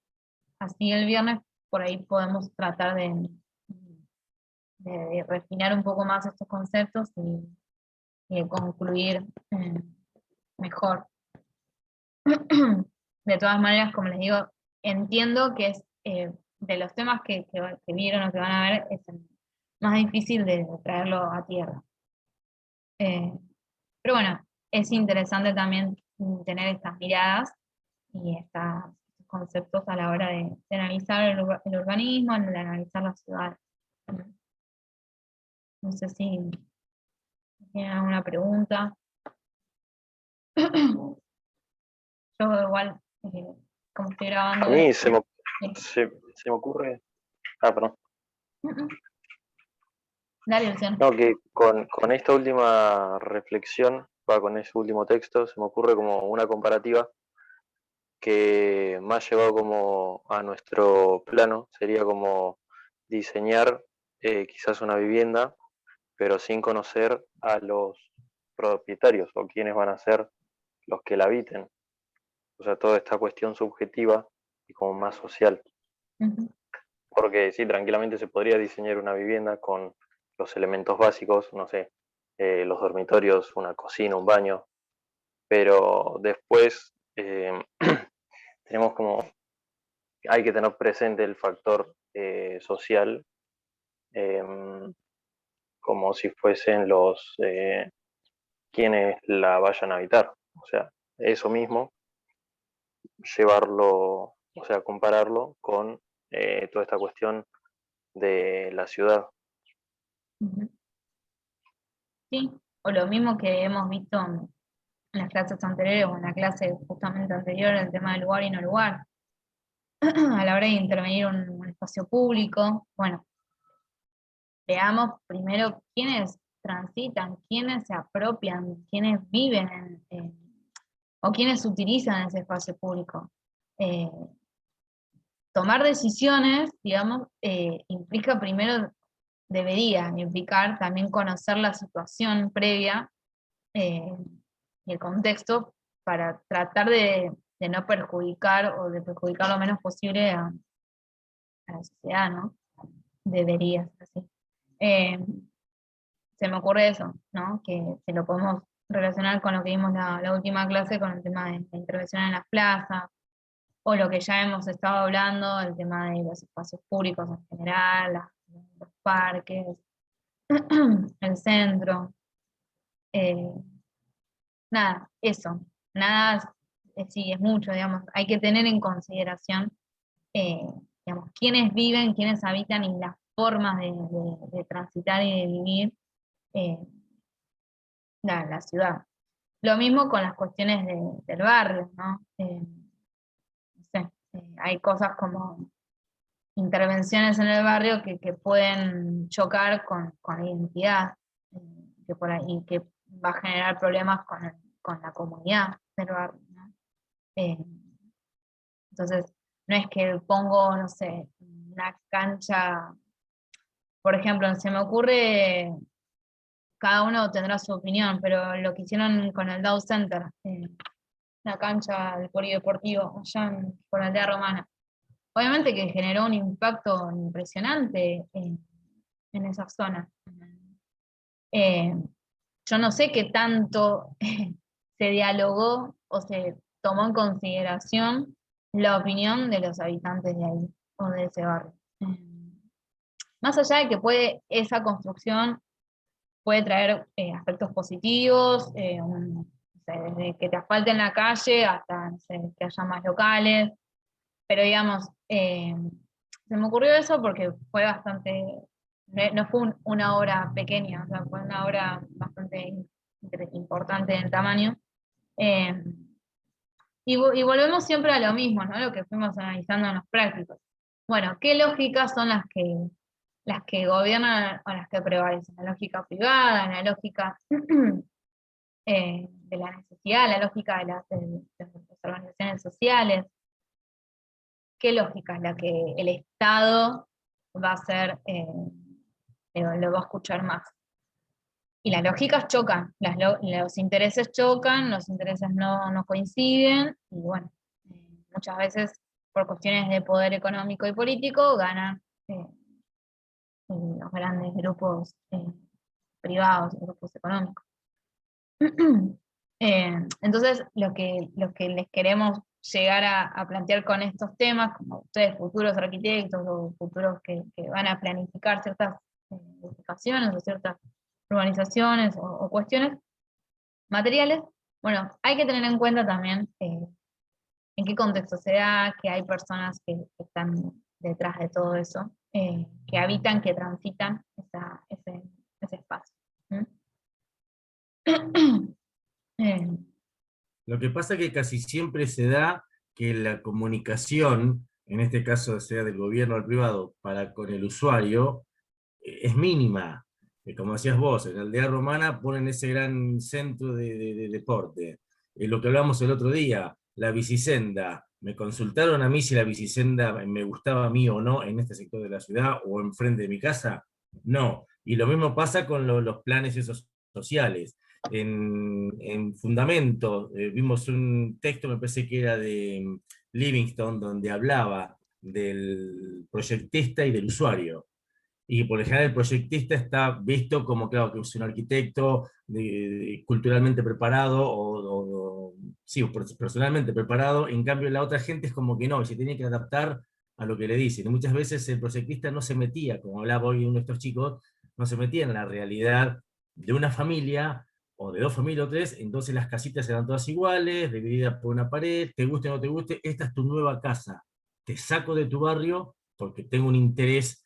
así el viernes por ahí podemos tratar de refinar un poco más estos conceptos y de concluir mejor. De todas maneras, como les digo, entiendo que es de los temas que vieron o que van a ver, es el más difícil de traerlo a tierra. Pero bueno, es interesante también tener estas miradas y estos conceptos a la hora de analizar el urbanismo, de analizar la ciudad. No sé si tienen alguna pregunta. Yo igual, como estoy grabando... A mí esto, se me ocurre... Ah, perdón. Dale, Luciano. No, que con esta última reflexión, con ese último texto, se me ocurre como una comparativa que más llevado como a nuestro plano sería como diseñar quizás una vivienda, pero sin conocer a los propietarios o quiénes van a ser los que la habiten. O sea, toda esta cuestión subjetiva y como más social. Uh-huh. Porque sí, tranquilamente se podría diseñar una vivienda con los elementos básicos, no sé, los dormitorios, una cocina, un baño, pero después tenemos como, hay que tener presente el factor social, como si fuesen los quienes la vayan a habitar. O sea, eso mismo, llevarlo, o sea, compararlo con toda esta cuestión de la ciudad. Uh-huh. Sí, o lo mismo que hemos visto en las clases anteriores o en la clase justamente anterior, el tema del lugar y no lugar. A la hora de intervenir un espacio público. Bueno, veamos primero quiénes transitan, quiénes se apropian, quiénes viven o quiénes utilizan ese espacio público. Tomar decisiones, digamos, implica primero, debería implicar también conocer la situación previa y el contexto para tratar de no perjudicar o de perjudicar lo menos posible a la sociedad, ¿no? Debería ser así. Se me ocurre eso, ¿no? Que se lo podemos relacionar con lo que vimos la última clase, con el tema de la intervención en las plazas, o lo que ya hemos estado hablando, el tema de los espacios públicos en general, los parques, el centro. Nada, eso. Nada, sí, es mucho, digamos. Hay que tener en consideración, digamos, quiénes viven, quiénes habitan y las formas de transitar y de vivir la ciudad. Lo mismo con las cuestiones del barrio, ¿no? No sé, hay cosas como intervenciones en el barrio que pueden chocar con la identidad, que por ahí que va a generar problemas con la comunidad del barrio, ¿no? Entonces, no es que pongo, no sé, una cancha, por ejemplo, se me ocurre, cada uno tendrá su opinión, pero lo que hicieron con el Dow Center, la cancha del polideportivo, allá por la aldea romana, obviamente que generó un impacto impresionante en esa zona. Yo no sé qué tanto se dialogó o se tomó en consideración la opinión de los habitantes de ahí, o de ese barrio. Más allá de que esa construcción puede traer aspectos positivos, no sé, desde que te asfalten la calle hasta, no sé, que haya más locales, pero digamos, se me ocurrió eso porque fue bastante, no fue una obra pequeña, o sea, fue una obra bastante importante en tamaño. Y volvemos siempre a lo mismo, ¿no? Lo que fuimos analizando en los prácticos. Bueno, ¿qué lógicas son las que gobiernan o las que prevalecen? La lógica privada, la lógica de la necesidad, la lógica de las organizaciones sociales. ¿Qué lógica es la que el Estado va a hacer, lo va a escuchar más? Y las lógicas chocan, los intereses chocan, los intereses no coinciden, y bueno, muchas veces por cuestiones de poder económico y político ganan los grandes grupos privados, grupos económicos. Entonces, lo que les queremos llegar a plantear con estos temas, como ustedes futuros arquitectos o futuros que van a planificar ciertas edificaciones o ciertas urbanizaciones o cuestiones materiales, bueno, hay que tener en cuenta también en qué contexto se da, que hay personas que están detrás de todo eso, que habitan, que transitan ese espacio. Lo que pasa es que casi siempre se da que la comunicación, en este caso sea del gobierno al privado, para con el usuario, es mínima. Como decías vos, en la aldea romana ponen ese gran centro de deporte. Lo que hablamos el otro día, la bicisenda. ¿Me consultaron a mí si la bicisenda me gustaba a mí o no en este sector de la ciudad o enfrente de mi casa? No. Y lo mismo pasa con los planes esos sociales. En Fundamento vimos un texto, me parece que era de Livingston, donde hablaba del proyectista y del usuario. Y por lo general el proyectista está visto como, claro, que es un arquitecto culturalmente preparado sí, personalmente preparado, en cambio la otra gente es como que no, y se tiene que adaptar a lo que le dicen. Y muchas veces el proyectista no se metía, como hablaba hoy uno de estos chicos, no se metía en la realidad de una familia, o de dos familias o tres, entonces las casitas eran todas iguales, divididas por una pared, te guste o no te guste, esta es tu nueva casa. Te saco de tu barrio porque tengo un interés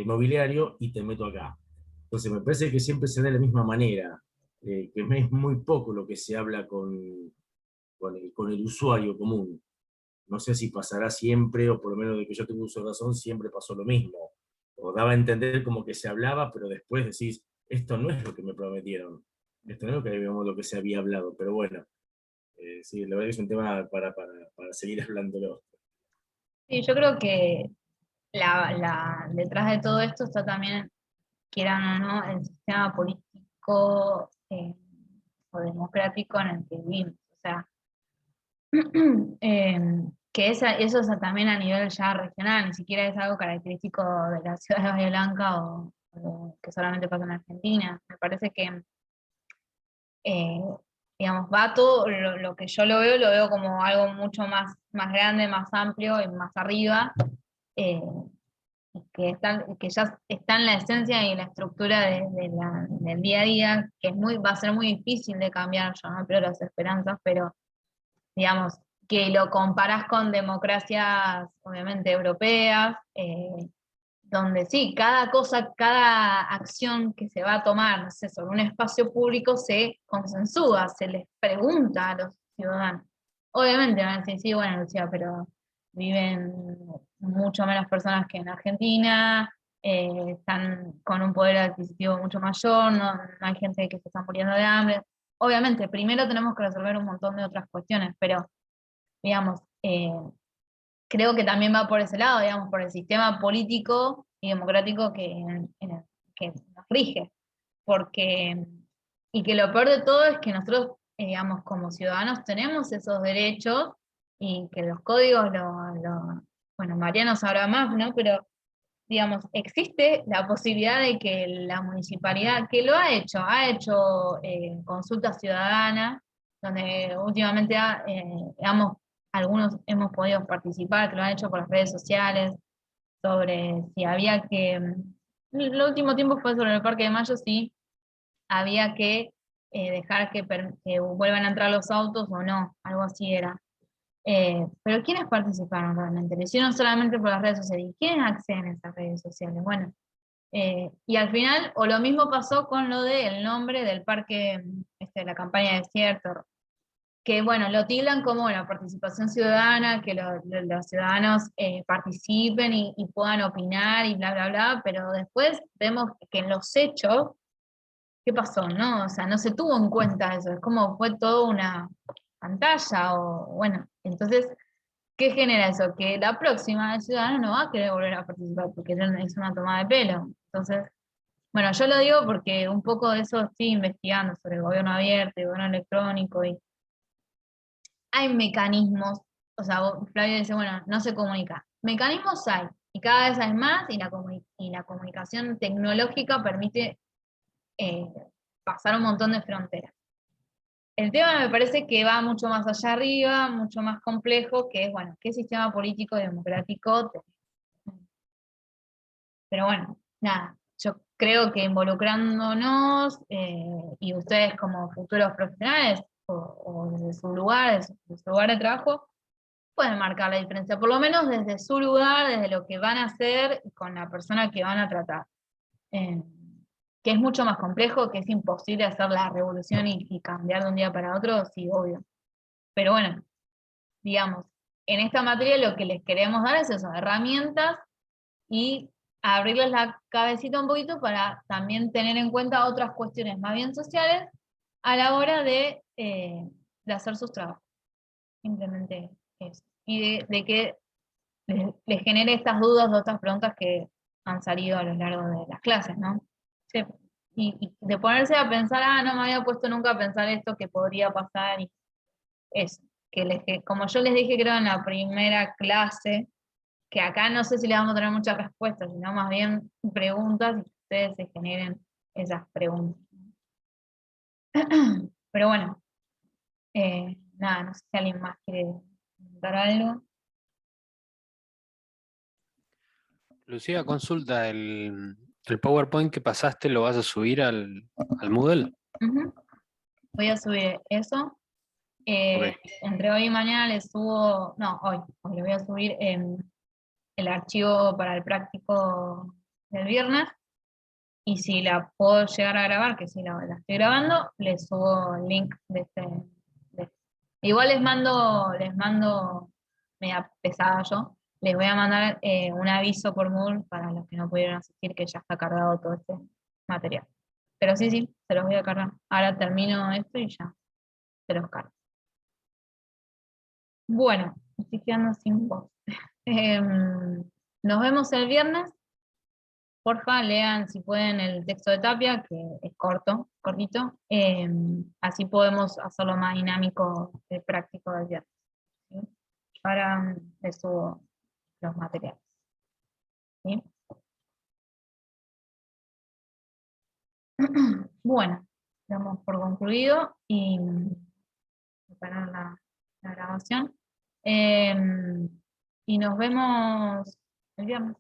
mobiliario y te meto acá. Entonces me parece que siempre se da de la misma manera, que es muy poco lo que se habla con el usuario común. no sé si pasará siempre, o por lo menos de que yo tengo uso de razón, siempre pasó lo mismo. O daba a entender como que se hablaba, pero después decís, esto no es lo que me prometieron, esto no es lo que se había hablado, pero bueno, sí, la verdad que es un tema para seguir hablándolo. Sí, yo creo que detrás de todo esto está también, quieran o no, el sistema político o democrático en el que vivimos. O sea, que eso es también a nivel ya regional, ni siquiera es algo característico de la ciudad de Bahía Blanca o que solamente pasa en Argentina. Me parece que, eh, digamos, va todo, lo que yo lo veo como algo mucho más grande, más amplio y más arriba, eh, y que ya está en la esencia y la estructura del día a día, que va a ser muy difícil de cambiar, yo no creo las esperanzas, pero digamos, que lo comparás con democracias, obviamente, europeas, donde sí, cada cosa, cada acción que se va a tomar, no sé, sobre un espacio público se consensúa, se les pregunta a los ciudadanos. Obviamente van a decir, sí, bueno, Lucía, pero viven mucho menos personas que en Argentina, están con un poder adquisitivo mucho mayor, no hay gente que se está muriendo de hambre. Obviamente, primero tenemos que resolver un montón de otras cuestiones, pero, digamos, creo que también va por ese lado, digamos, por el sistema político y democrático que nos rige. Porque, y que lo peor de todo es que nosotros, digamos, como ciudadanos tenemos esos derechos y que los códigos, bueno, Mariano sabrá más, ¿no? Pero, digamos, existe la posibilidad de que la municipalidad, que lo ha hecho consultas ciudadanas, donde últimamente algunos hemos podido participar, que lo han hecho por las redes sociales, sobre si había que, el último tiempo fue sobre el Parque de Mayo, si había que dejar que vuelvan a entrar los autos o no, algo así era. Pero ¿quiénes participaron realmente? Lo hicieron solamente por las redes sociales. ¿Y quiénes acceden a esas redes sociales? Bueno, y al final, o lo mismo pasó con lo del nombre del parque, la campaña de desierto, que bueno, lo tildan como la participación ciudadana, que los ciudadanos participen y puedan opinar y bla, bla, bla, pero después vemos que en los hechos, ¿qué pasó? ¿No? O sea, no se tuvo en cuenta eso, es como fue todo una pantalla, o bueno, entonces, ¿qué genera eso? Que la próxima el ciudadano no va a querer volver a participar porque es una toma de pelo. Entonces, bueno, yo lo digo porque un poco de eso estoy investigando sobre el gobierno abierto y el gobierno electrónico, y hay mecanismos, o sea, Flavio dice, bueno, no se comunica. Mecanismos hay, y cada vez hay más, y la comunicación tecnológica permite eh, pasar un montón de fronteras. El tema me parece que va mucho más allá arriba, mucho más complejo, que es, bueno, ¿qué sistema político democrático tenemos? Pero bueno, nada, yo creo que involucrándonos, y ustedes como futuros profesionales, o desde su lugar, desde su lugar de trabajo, pueden marcar la diferencia, por lo menos desde su lugar, desde lo que van a hacer con la persona que van a tratar. Eh, que es mucho más complejo, que es imposible hacer la revolución y cambiar de un día para otro, sí, obvio. Pero bueno, digamos, en esta materia lo que les queremos dar es eso, herramientas, y abrirles la cabecita un poquito para también tener en cuenta otras cuestiones más bien sociales a la hora de hacer sus trabajos. Simplemente eso. Y de que les genere estas dudas o estas preguntas que han salido a lo largo de las clases, ¿no? Sí. Y de ponerse a pensar, no me había puesto nunca a pensar esto que podría pasar, y eso, que como yo les dije creo en la primera clase, que acá no sé si le vamos a tener muchas respuestas, sino más bien preguntas, y que ustedes se generen esas preguntas. Pero bueno, nada, no sé si alguien más quiere preguntar algo. Lucía, consulta, el PowerPoint que pasaste, ¿lo vas a subir al Moodle? Ujú. Voy a subir eso. Ok. Entre hoy y mañana les subo, no, hoy le voy a subir el archivo para el práctico del viernes, y si la puedo llegar a grabar, que si la estoy grabando, les subo el link de este. Igual les mando media pesada yo, les voy a mandar un aviso por Moodle para los que no pudieron asistir, que ya está cargado todo este material. Pero sí, se los voy a cargar. Ahora termino esto y ya se los cargo. Bueno, me estoy quedando sin voz. Nos vemos el viernes. Porfa, lean si pueden el texto de Tapia, que es cortito. Así podemos hacerlo más dinámico y práctico del viernes. ¿Sí? Ahora les subo los materiales. ¿Sí? Bueno, damos por concluido y preparar la grabación. Y nos vemos el viernes.